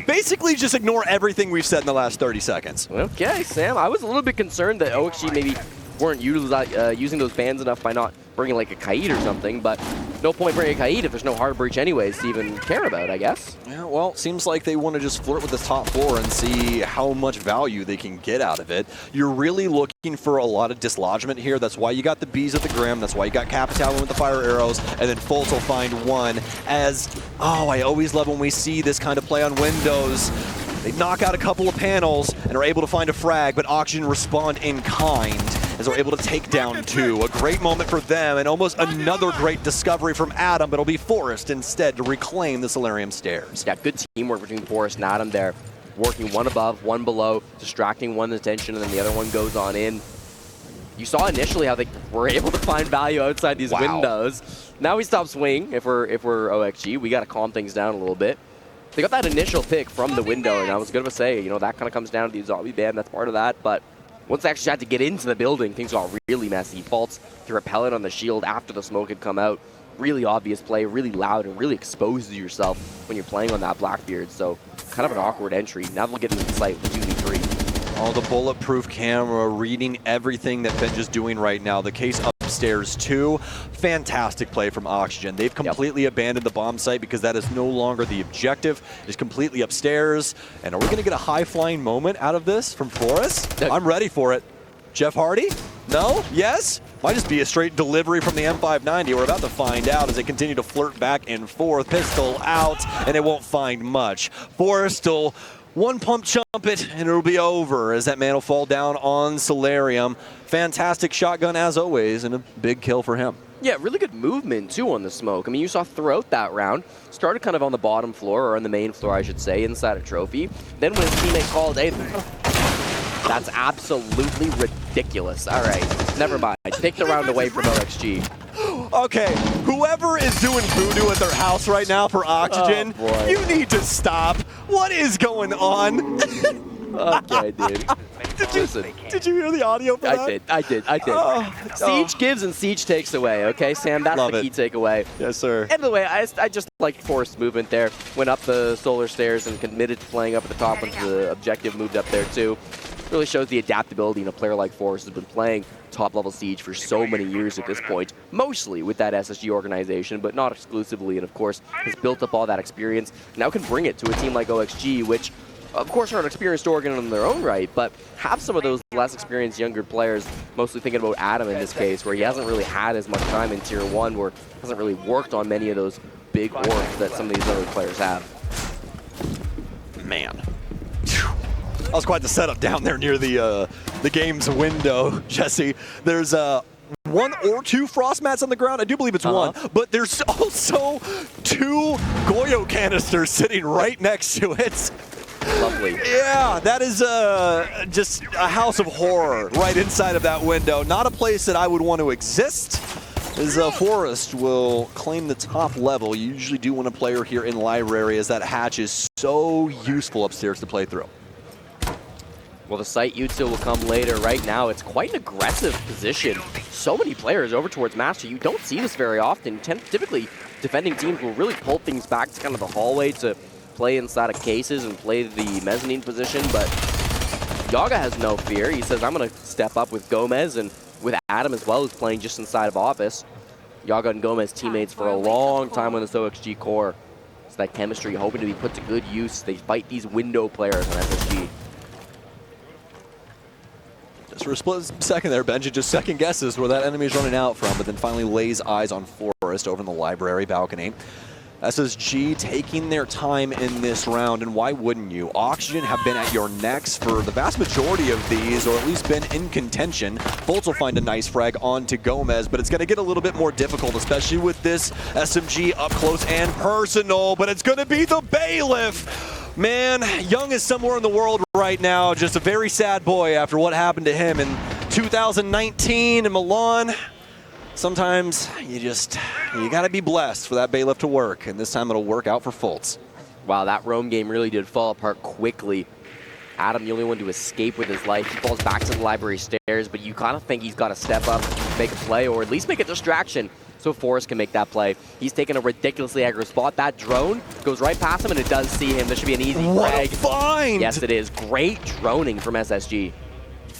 Speaker 1: Basically, just ignore everything we've said in the last 30 seconds.
Speaker 2: Okay, Sam. I was a little bit concerned that OXG maybe weren't using those bans enough by not bringing like a Kaid or something, but no point bringing a Kaid if there's no hard breach anyways to even care about, I guess.
Speaker 1: Yeah, well, seems like they want to just flirt with this top floor and see how much value they can get out of it. You're really looking for a lot of dislodgement here. That's why you got the bees at the Grim. That's why you got Capitalin with the fire arrows, and then Fultz will find one. As, oh, I always love when we see this kind of play on Windows. They knock out a couple of panels and are able to find a frag, but Oxygen respond in kind as they're able to take down 2. A great moment for them, and almost another great discovery from Adam, but it'll be Forrest instead to reclaim the Solarium Stairs.
Speaker 2: Yeah, good teamwork between Forrest and Adam there. Working one above, one below, distracting one's attention, and then the other one goes on in. You saw initially how they were able to find value outside these windows. Now we stop swing if we're OXG. We got to calm things down a little bit. They got that initial pick from the window, and I was going to say, you know, that kind of comes down to the zombie ban. That's part of that, but once they actually had to get into the building, things got really messy. Faults to repel it on the shield after the smoke had come out. Really obvious play, really loud, and really exposes yourself when you're playing on that Blackbeard. So kind of an awkward entry. Now they'll get into the site with 2v3.
Speaker 1: Oh, the bulletproof camera reading everything that Benj is doing right now. The case upstairs too. Fantastic play from Oxygen. They've completely abandoned the bomb site because that is no longer the objective. It's completely upstairs. And are we going to get a high-flying moment out of this from Forrest? I'm ready for it. Jeff Hardy? No? Yes? Might just be a straight delivery from the M590. We're about to find out as they continue to flirt back and forth. Pistol out, and it won't find much. Forrest still one pump chump it, and it'll be over as that man will fall down on Solarium. Fantastic shotgun as always, and a big kill for him.
Speaker 2: Yeah, really good movement too on the smoke. I mean, you saw throughout that round, started kind of on the bottom floor, or on the main floor, I should say, inside a trophy. Then when his teammate called, hey, that's absolutely ridiculous. All right, never mind. Take the round away from OXG.
Speaker 1: Okay, whoever is doing voodoo at their house right now for Oxygen, you need to stop. What is going on?
Speaker 2: Okay, dude.
Speaker 1: Did you hear the audio for that?
Speaker 2: I did. Siege gives and Siege takes away, okay, Sam? That's the key takeaway.
Speaker 1: Yes, sir.
Speaker 2: End of the way, I just liked Forrest's movement there. Went up the solar stairs and committed to playing up at the top once the objective moved up there, too. Really shows the adaptability in a player like Forrest has been playing top-level Siege for so many years at this point, mostly with that SSG organization, but not exclusively, and of course has built up all that experience. Now can bring it to a team like OXG, which of course are an experienced organ in their own right, but have some of those less experienced younger players, mostly thinking about Adam in this case, where he hasn't really had as much time in Tier 1, where hasn't really worked on many of those big orbs that some of these other players have.
Speaker 1: Man. That was quite the setup down there near the game's window, Jesse. There's one or two frost mats on the ground. I do believe it's one, but there's also 2 Goyo canisters sitting right next to it.
Speaker 2: Lovely.
Speaker 1: Yeah, that is just a house of horror right inside of that window. Not a place that I would want to exist. As Forrest will claim the top level. You usually do want a player here in library, as that hatch is so useful upstairs to play through.
Speaker 2: Well, the site util will come later. Right now, it's quite an aggressive position. So many players over towards Master. You don't see this very often. Typically, defending teams will really pull things back to kind of the hallway to play inside of cases and play the mezzanine position, but Yaga has no fear. He says, I'm going to step up with Gomez and with Adam as well, who's playing just inside of office. Yaga and Gomez teammates for a long time on this OXG core. It's that chemistry hoping to be put to good use. They fight these window players on SSG.
Speaker 1: Just for a split second there, Benji just second guesses where that enemy is running out from, but then finally lays eyes on Forrest over in the library balcony. SSG taking their time in this round, and why wouldn't you? Oxygen have been at your necks for the vast majority of these, or at least been in contention. Fultz will find a nice frag onto Gomez, but it's going to get a little bit more difficult, especially with this SMG up close and personal, but it's going to be the Bailiff. Man, Young is somewhere in the world right now, just a very sad boy after what happened to him in 2019 in Milan. Sometimes you gotta be blessed for that Bailiff to work, and this time it'll work out for Fultz.
Speaker 2: Wow, that roam game really did fall apart quickly. Adam, the only one to escape with his life. He falls back to the library stairs, but you kind of think he's got to step up, make a play, or at least make a distraction so Forrest can make that play. He's taking a ridiculously aggro spot. That drone goes right past him, and it does see him. This should be an easy frag.
Speaker 1: What a find!
Speaker 2: Yes, it is. Great droning from SSG.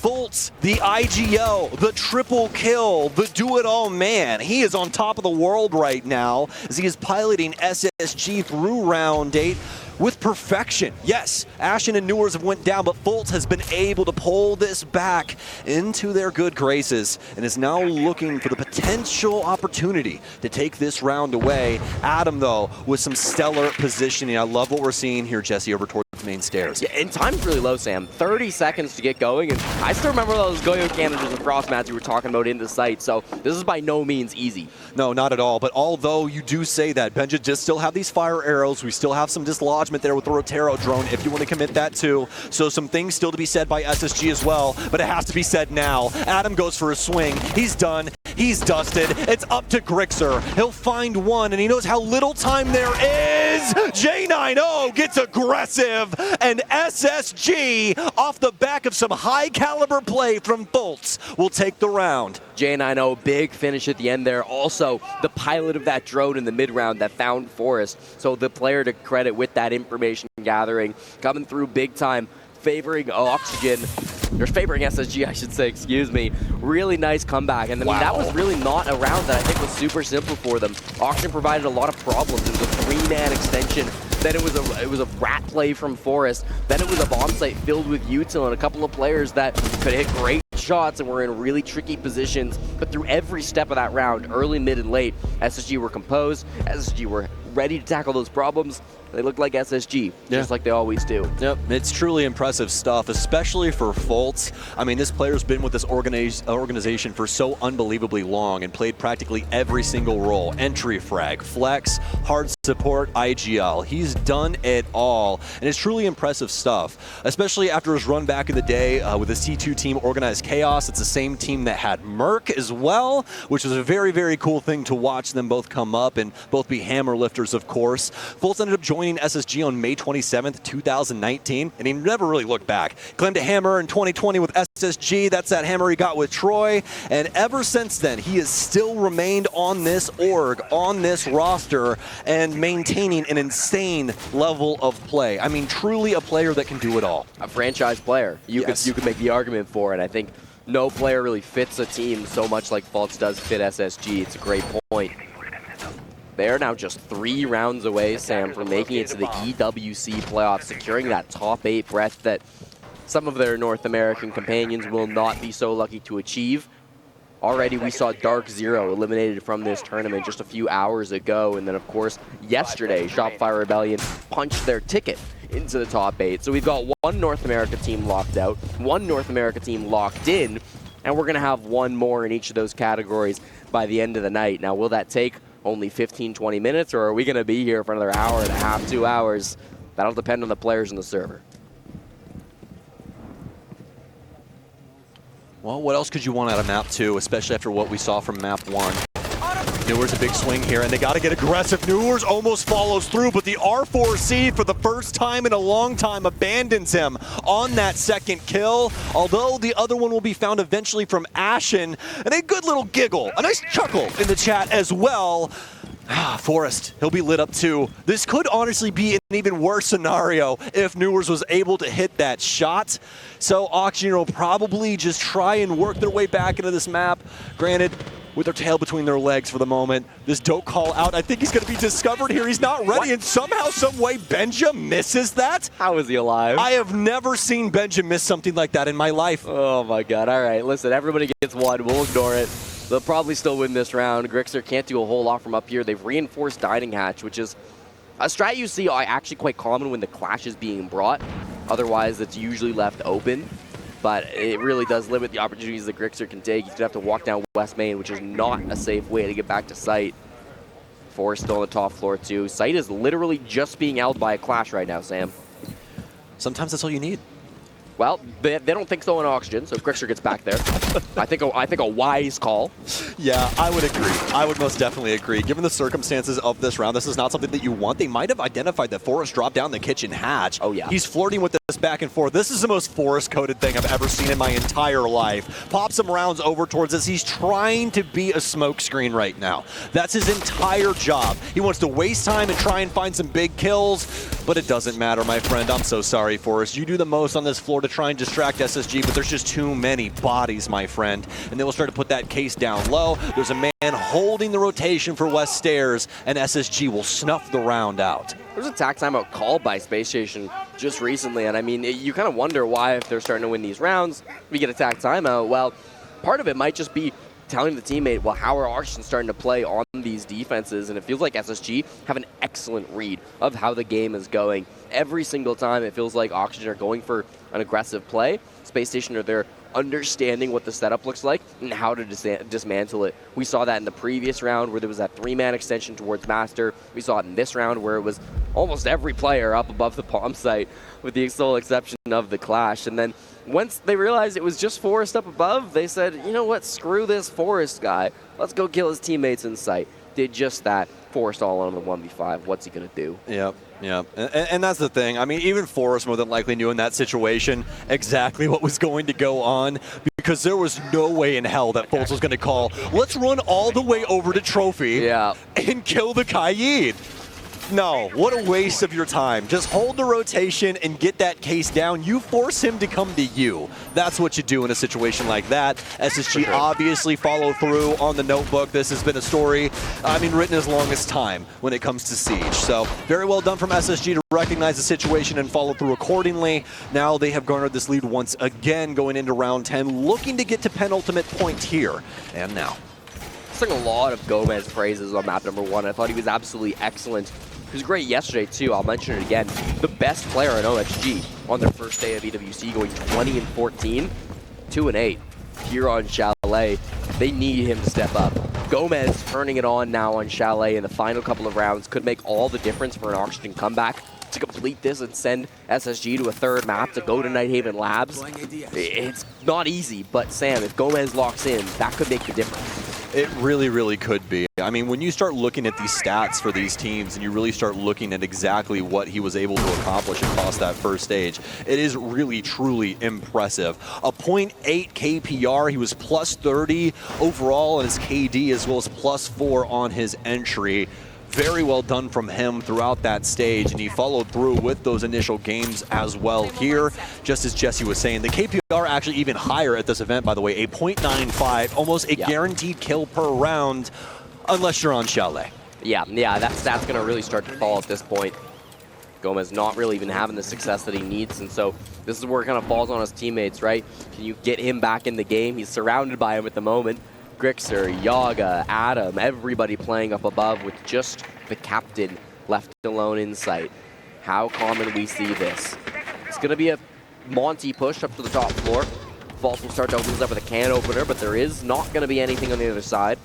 Speaker 1: Fultz, the IGL, the triple kill, the do-it-all man. He is on top of the world right now as he is piloting SSG through round 8 with perfection. Yes, Ashen and Newers have went down, but Fultz has been able to pull this back into their good graces and is now looking for the potential opportunity to take this round away. Adam, though, with some stellar positioning. I love what we're seeing here, Jesse, over towards the main stairs.
Speaker 2: Yeah, and time's really low, Sam. 30 seconds to get going, and I still remember those Goyo canisters and frost mats you were talking about in the site, so this is by no means easy.
Speaker 1: No, not at all, but although you do say that, Benja just still have these fire arrows. We still have some dislodgement there with the Rotero drone if you want to commit that too. So some things still to be said by SSG as well, but it has to be said now. Adam goes for a swing. He's done. He's dusted. It's up to Grixer. He'll find one, and he knows how little time there is. J90 gets aggressive, and SSG, off the back of some high-caliber play from Fultz, will take the round.
Speaker 2: J90, big finish at the end there. Also, the pilot of that drone in the mid-round that found Forest. So the player to credit with that information gathering, coming through big time, favoring Oxygen. They're favoring SSG, I should say, excuse me. Really nice comeback. And I mean, that was really not a round that I think was super simple for them. Oxygen provided a lot of problems. It was a 3-man extension. Then it was a rat play from Forest. Then it was a bomb site filled with util and a couple of players that could hit great shots and were in really tricky positions. But through every step of that round, early, mid, and late, SSG were composed. SSG were ready to tackle those problems. They look like SSG, just like they always do.
Speaker 1: Yep, it's truly impressive stuff, especially for Fultz. I mean, this player's been with this organization for so unbelievably long and played practically every single role. Entry frag, flex, hard support, IGL. He's done it all, and it's truly impressive stuff, especially after his run back in the day with the C2 team Organized Chaos. It's the same team that had Merc as well, which was a very, very cool thing to watch them both come up and both be hammer lifters, of course. Fultz ended up joining SSG on May 27th, 2019, and he never really looked back. Claimed a hammer in 2020 with SSG. That's that hammer he got with Troy, and ever since then, he has still remained on this org, on this roster, and maintaining an insane level of play. I mean, truly a player that can do it all.
Speaker 2: A franchise player. You could make the argument for it. I think no player really fits a team so much like Fultz does fit SSG. It's a great point. They're now just 3 rounds away, Sam, from making it to the EWC playoffs, securing that top 8 breath that some of their North American companions will not be so lucky to achieve. Already we saw Dark Zero eliminated from this tournament just a few hours ago, and then of course yesterday Shopify Rebellion punched their ticket into the top 8. So we've got 1 North America team locked out, 1 North America team locked in, and we're going to have 1 more in each of those categories by the end of the night. Now, will that take only 15-20 minutes, or are we going to be here for another hour and a half, 2 hours? That'll depend on the players and the server.
Speaker 1: Well, what else could you want out of map 2, especially after what we saw from map 1? Newers a big swing here, and they got to get aggressive. Newers almost follows through, but the R4C for the first time in a long time abandons him on that second kill, although the other one will be found eventually from Ashen, and a good little giggle, a nice chuckle in the chat as well. Forest, he'll be lit up too. This could honestly be an even worse scenario if Newers was able to hit that shot. So Oxygen will probably just try and work their way back into this map. Granted, with their tail between their legs for the moment. This don't call out. I think he's going to be discovered here. He's not ready, and somehow, some way, Benja misses that.
Speaker 2: How is he alive?
Speaker 1: I have never seen Benja miss something like that in my life.
Speaker 2: Oh my god. All right, listen, everybody gets 1. We'll ignore it. They'll probably still win this round. Grixer can't do a whole lot from up here. They've reinforced Dining Hatch, which is a strat you see actually quite common when the clash is being brought. Otherwise, it's usually left open. But it really does limit the opportunities that Grixer can take. He's going to have to walk down West Main, which is not a safe way to get back to site. Forest still on the top floor, too. Site is literally just being held by a clash right now, Sam.
Speaker 1: Sometimes that's all you need.
Speaker 2: Well, they don't think so in Oxygen, so Grixer gets back there. I think a wise call.
Speaker 1: Yeah, I would agree. I would most definitely agree. Given the circumstances of this round, this is not something that you want. They might have identified that Forrest dropped down the kitchen hatch.
Speaker 2: Oh, yeah.
Speaker 1: He's flirting with this back and forth. This is the most forest-coded thing I've ever seen in my entire life. Pop some rounds over towards us. He's trying to be a smokescreen right now. That's his entire job. He wants to waste time and try and find some big kills, but it doesn't matter, my friend. I'm so sorry, Forrest. You do the most on this floor to try and distract SSG, but there's just too many bodies, my friend. And they will start to put that case down low. There's a man holding the rotation for West Stairs, and SSG will snuff the round out.
Speaker 2: There's a tack timeout called by Spacestation just recently, and I mean, you kind of wonder why, if they're starting to win these rounds, we get a tack timeout. Well, part of it might just be telling the teammate, well, how are Oxygen starting to play on these defenses? And it feels like SSG have an excellent read of how the game is going. Every single time it feels like Oxygen are going for an aggressive play. Spacestation are there understanding what the setup looks like and how to dismantle it. We saw that in the previous round where there was that 3-man extension towards Master. We saw it in this round where it was almost every player up above the bomb site with the sole exception of the Clash. And then once they realized it was just Forrest up above, they said, you know what, screw this Forrest guy. Let's go kill his teammates in sight. Did just that. Forrest all on the 1v5. What's he going to do?
Speaker 1: Yep. Yeah, and that's the thing. I mean, even Forrest more than likely knew in that situation exactly what was going to go on, because there was no way in hell that Fultz was going to call, let's run all the way over to Trophy and kill the Kaid. No, what a waste of your time. Just hold the rotation and get that case down. You force him to come to you. That's what you do in a situation like that. SSG obviously follow through on the notebook. This has been a story, I mean, written as long as time when it comes to Siege. So very well done from SSG to recognize the situation and follow through accordingly. Now they have garnered this lead once again going into round 10, looking to get to penultimate point here and now.
Speaker 2: It's like a lot of Gomez praises on map number 1. I thought he was absolutely excellent. He was great yesterday, too. I'll mention it again. The best player in OXG on their first day of EWC, going 20-14, 2-8 here on Chalet. They need him to step up. Gomez turning it on now on Chalet in the final couple of rounds could make all the difference for an Oxygen comeback to complete this and send SSG to a third map to go to Nighthaven Labs. It's not easy, but Sam, if Gomez locks in, that could make the difference.
Speaker 1: It really, really could be. I mean, when you start looking at these stats for these teams and you really start looking at exactly what he was able to accomplish across that first stage, it is really, truly impressive. A .8 KPR, he was plus 30 overall on his KD as well as plus 4 on his entry. Very well done from him throughout that stage, and he followed through with those initial games as well here. Just as Jesse was saying, the KPR actually even higher at this event, by the way, a .95, almost a guaranteed kill per round, unless you're on Chalet.
Speaker 2: Yeah, that's going to really start to fall at this point. Gomez not really even having the success that he needs, and so this is where it kind of falls on his teammates, right? Can you get him back in the game? He's surrounded by him at the moment. Grixer, Yaga, Adam, everybody playing up above with just the captain left alone in sight. How common we see this. It's going to be a Monty push up to the top floor. Vault will start to open this up with a can opener, but there is not going to be anything on the other side.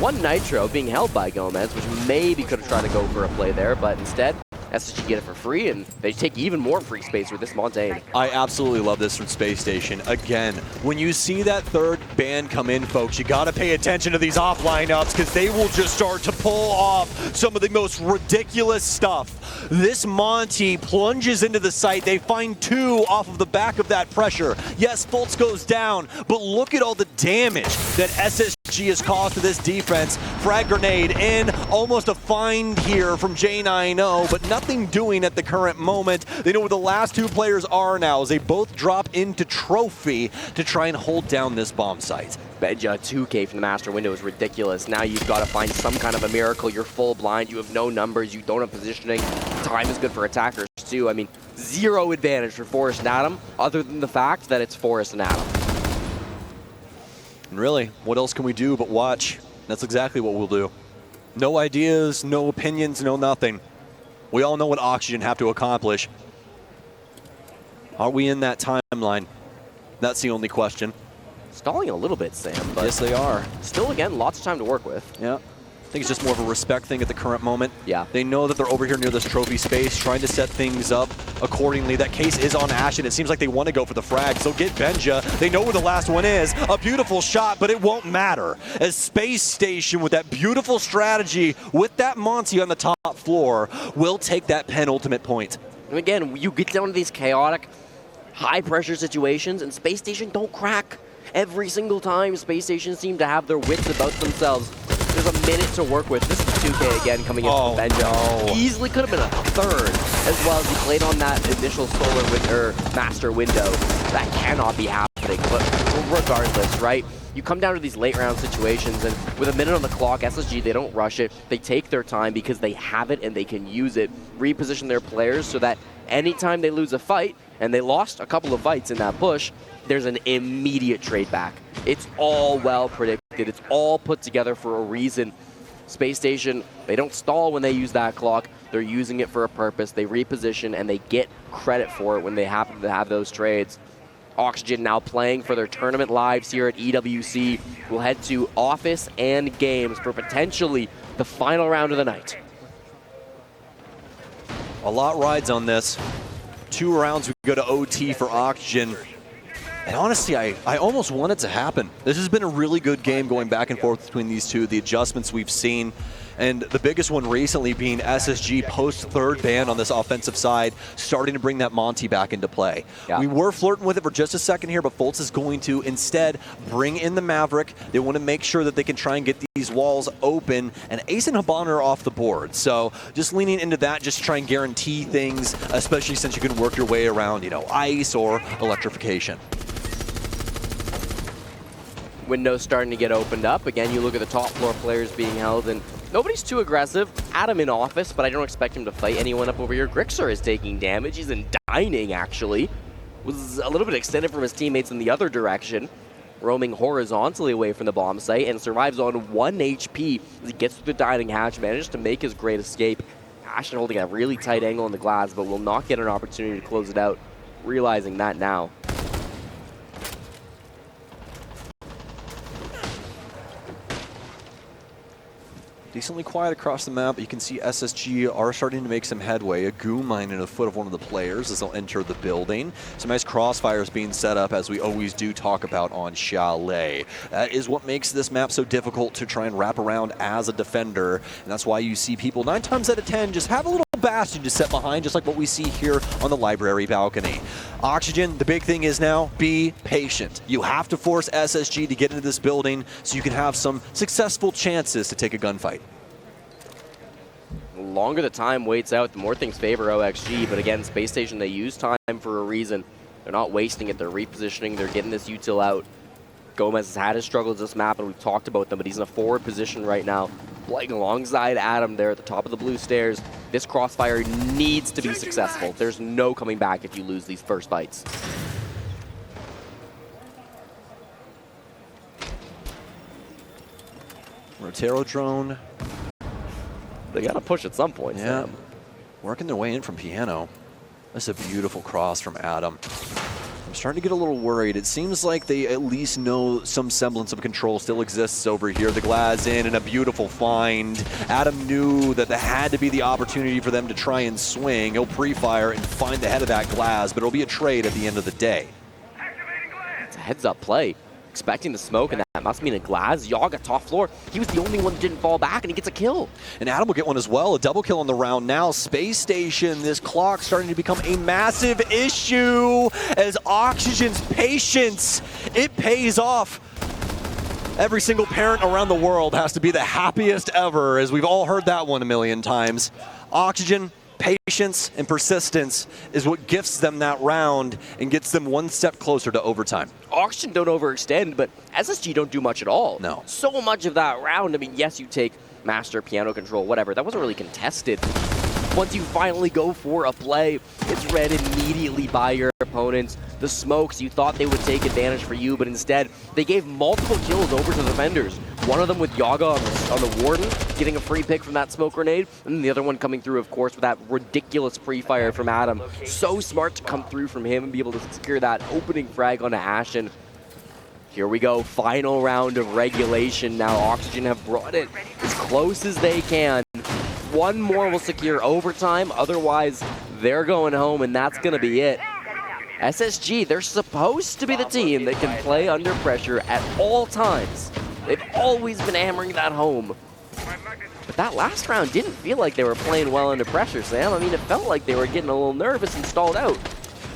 Speaker 2: One Nitro being held by Gomez, which maybe could have tried to go for a play there, but instead, SSG get it for free, and they take even more free space with this Montaigne.
Speaker 1: I absolutely love this from Space Station. Again, when you see that third band come in, folks, you got to pay attention to these off lineups because they will just start to pull off some of the most ridiculous stuff. This Monty plunges into the site. They find 2 off of the back of that pressure. Yes, Fultz goes down, but look at all the damage that SSG has caused to this defense. Frag grenade in, almost a find here from J90, but nothing doing at the current moment. They know where the last 2 players are now as they both drop into Trophy to try and hold down this bomb site.
Speaker 2: Benja, 2K from the master window is ridiculous. Now you've got to find some kind of a miracle. You're full blind, you have no numbers, you don't have positioning. Time is good for attackers too. I mean, 0 advantage for Forrest and Adam, other than the fact that it's Forrest and Adam.
Speaker 1: And really, what else can we do but watch? That's exactly what we'll do. No ideas, no opinions, no nothing. We all know what Oxygen have to accomplish. Are we in that timeline? That's the only question.
Speaker 2: Stalling a little bit, Sam, but
Speaker 1: yes, they are.
Speaker 2: Still, again, lots of time to work with.
Speaker 1: Yeah. I think it's just more of a respect thing at the current moment.
Speaker 2: Yeah.
Speaker 1: They know that they're over here near this trophy space, trying to set things up accordingly. That case is on Ash, and it seems like they want to go for the frag. So get Benja. They know where the last one is. A beautiful shot, but it won't matter. As Space Station, with that beautiful strategy, with that Monty on the top floor, will take that penultimate point.
Speaker 2: And again, you get down to these chaotic, high-pressure situations, and Spacestation don't crack. Every single time, Spacestation seem to have their wits about themselves. There's a minute to work with. This is 2K again coming in from Benja.
Speaker 1: no.
Speaker 2: Easily could have been a third, as well as he played on that initial master window. That cannot be happening, but regardless, right? You come down to these late round situations, and with a minute on the clock, SSG, they don't rush it. They take their time because they have it and they can use it, reposition their players so that anytime they lose a fight, and they lost a couple of fights in that push, there's an immediate trade back. It's all well predicted. It's all put together for a reason. Spacestation, they don't stall when they use that clock. They're using it for a purpose. They reposition, and they get credit for it when they happen to have those trades. Oxygen now playing for their tournament lives here at EWC. We'll head to Office and Games for potentially the final round of the night.
Speaker 1: A lot rides on this. 2 rounds, we go to OT for Oxygen. And honestly, I almost want it to happen. This has been a really good game going back and forth between these two, the adjustments we've seen. And the biggest one recently being SSG post-third ban on this offensive side, starting to bring that Monty back into play.
Speaker 2: Yeah.
Speaker 1: We were flirting with it for just a second here, but Fultz is going to instead bring in the Maverick. They want to make sure that they can try and get these walls open, and Ace and Habana are off the board. So just leaning into that, just to try and guarantee things, especially since you can work your way around, you know, ice or electrification.
Speaker 2: Windows starting to get opened up. Again, you look at the top floor players being held, and nobody's too aggressive. Adam in Office, but I don't expect him to fight anyone up over here. Grixer is taking damage. He's in dining, actually. Was a little bit extended from his teammates in the other direction. Roaming horizontally away from the bomb site and survives on 1 HP as he gets through the dining hatch, manages to make his great escape. Ashton holding a really tight angle in the glass, but will not get an opportunity to close it out, realizing that now.
Speaker 1: Decently quiet across the map. You can see SSG are starting to make some headway. A goo mine in the foot of one of the players as they'll enter the building. Some nice crossfires being set up, as we always do talk about on Chalet. That is what makes this map so difficult to try and wrap around as a defender. And that's why you see people 9 times out of 10 just have a little bastion to set behind, just like what we see here on the library balcony. Oxygen, the big thing is now, be patient. You have to force SSG to get into this building so you can have some successful chances to take a gunfight.
Speaker 2: The longer the time waits out, the more things favor OXG, but again, Spacestation, they use time for a reason. They're not wasting it, they're repositioning, they're getting this util out. Gomez has had his struggles this map, and we've talked about them, but he's in a forward position right now, playing alongside Adam there at the top of the blue stairs. This crossfire needs to be successful. There's no coming back if you lose these first fights.
Speaker 1: Rotero drone.
Speaker 2: They gotta push at some point.
Speaker 1: Yeah,
Speaker 2: Sam.
Speaker 1: working their way in from Piano. That's a beautiful cross from Adam. I'm starting to get a little worried. It seems like they at least know some semblance of control still exists over here. The glass in and a beautiful find. Adam knew that there had to be the opportunity for them to try and swing. He'll pre-fire and find the head of that glass, but it'll be a trade at the end of the day.
Speaker 2: It's a heads-up play. Expecting the smoke, and that must mean a glass. Yogg at top floor. He was the only one that didn't fall back, and he gets a kill.
Speaker 1: And Adam will get one as well. A double kill on the round now. Space Station, this clock starting to become a massive issue as Oxygen's patience, it pays off. Every single parent around the world has to be the happiest ever, as we've all heard that one a million times. Oxygen, patience, and persistence is what gifts them that round and gets them one step closer to overtime.
Speaker 2: Oxygen don't overextend, but SSG don't do much at all.
Speaker 1: No.
Speaker 2: So much of that round, I mean, yes, you take master, piano control, whatever. That wasn't really contested. Once you finally go for a play, it's read immediately by your opponents. The smokes, you thought they would take advantage for you, but instead, they gave multiple kills over to the defenders. One of them with Yaga on the Warden, getting a free pick from that smoke grenade, and then the other one coming through, of course, with that ridiculous pre-fire from Adam. So smart to come through from him and be able to secure that opening frag onto Ashton. Here we go, final round of regulation. Now Oxygen have brought it as close as they can. One more will secure overtime, otherwise they're going home, and that's going to be it. SSG, they're supposed to be the team that can play under pressure at all times. They've always been hammering that home. But that last round didn't feel like they were playing well under pressure, Sam. I mean, it felt like they were getting a little nervous and stalled out.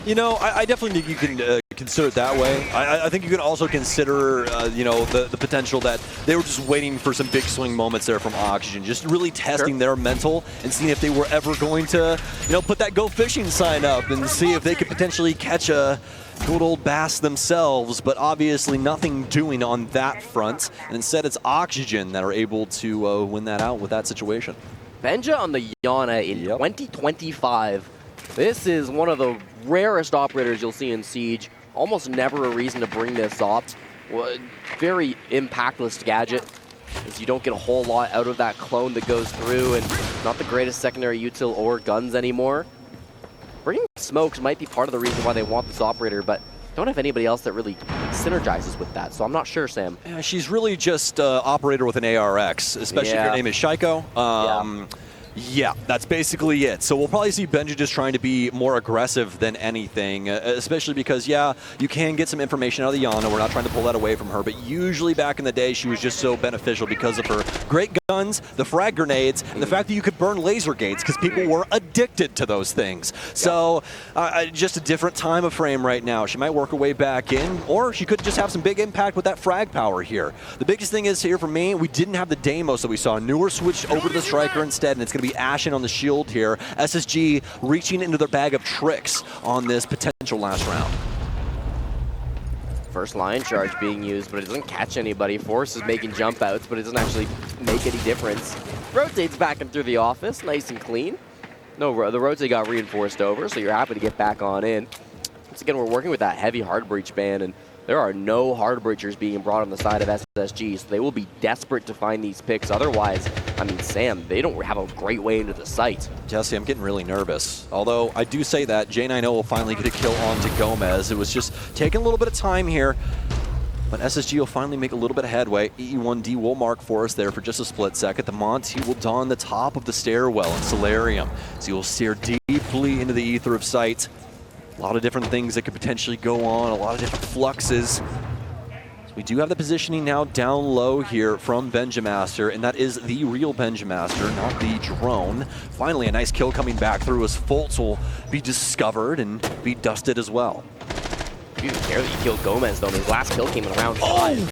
Speaker 1: You know, I definitely think you can consider it that way. I think you can also consider, you know, the potential that they were just waiting for some big swing moments there from Oxygen, just really testing their mental and seeing if they were ever going to, you know, put that go fishing sign up and see if they could potentially catch a good old bass themselves, but obviously nothing doing on that front. And instead it's Oxygen that are able to win that out with that situation.
Speaker 2: Benja on the Yana in 2025. This is one of the rarest operators you'll see in Siege. Almost never a reason to bring this up. Very impactless gadget, as you don't get a whole lot out of that clone that goes through, and not the greatest secondary util or guns anymore. Bringing smokes might be part of the reason why they want this operator, but don't have anybody else that really synergizes with that, so I'm not sure, Sam.
Speaker 1: Yeah, she's really just operator with an ARX, especially if your name is Shaiko. Yeah, that's basically it. So we'll probably see Benji just trying to be more aggressive than anything, especially because, yeah, you can get some information out of the Yana. We're not trying to pull that away from her, but usually back in the day, she was just so beneficial because of her great guns, the frag grenades, and the fact that you could burn laser gates because people were addicted to those things. So just a different time of frame right now. She might work her way back in, or she could just have some big impact with that frag power here. The biggest thing is here for me, we didn't have the Deimos that we saw. Newer switched over to the Striker instead, and it's going to be Ashen on the shield here. SSG reaching into their bag of tricks on this potential last round.
Speaker 2: First line charge being used, but it doesn't catch anybody. Force is making jump outs, but it doesn't actually make any difference. Rotates back in through the office, nice and clean. No, the rotate got reinforced over, so you're happy to get back on in. Once again, we're working with that heavy hard breach ban, and there are no hard breachers being brought on the side of SSG, so they will be desperate to find these picks. Otherwise, I mean, Sam, they don't have a great way into the site.
Speaker 1: Jesse, I'm getting really nervous. Although I do say that J9O will finally get a kill onto Gomez. It was just taking a little bit of time here, but SSG will finally make a little bit of headway. EE1D will mark for us there for just a split second. The Monty will don the top of the stairwell in Solarium, so he will steer deeply into the ether of sight. A lot of different things that could potentially go on, a lot of different fluxes. So we do have the positioning now down low here from Benjamaster, and that is the real Benjamaster, not the drone. Finally, a nice kill coming back through as Fultz will be discovered and be dusted as well.
Speaker 2: You didn't care that you killed Gomez, though. His last kill came in round 5.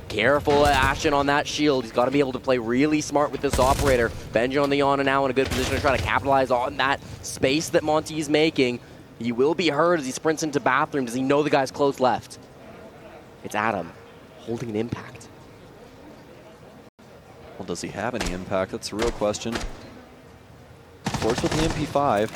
Speaker 2: Careful Ashen on that shield. He's got to be able to play really smart with this operator. Benji on the Yana now in a good position to try to capitalize on that space that Monty's making. He will be heard as he sprints into bathroom. Does he know the guy's close left? It's Adam, holding an impact.
Speaker 1: Well, does he have any impact? That's the real question. Force with the MP5,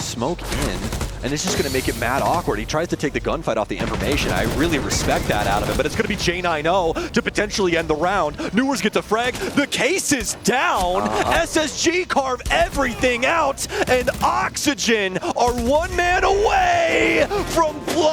Speaker 1: smoke in, and it's just going to make it mad awkward. He tries to take the gunfight off the information. I really respect that out of him, but it's going to be J9O to potentially end the round. Newers get the frag. The case is down. SSG carve everything out, and Oxygen are one man away from blood.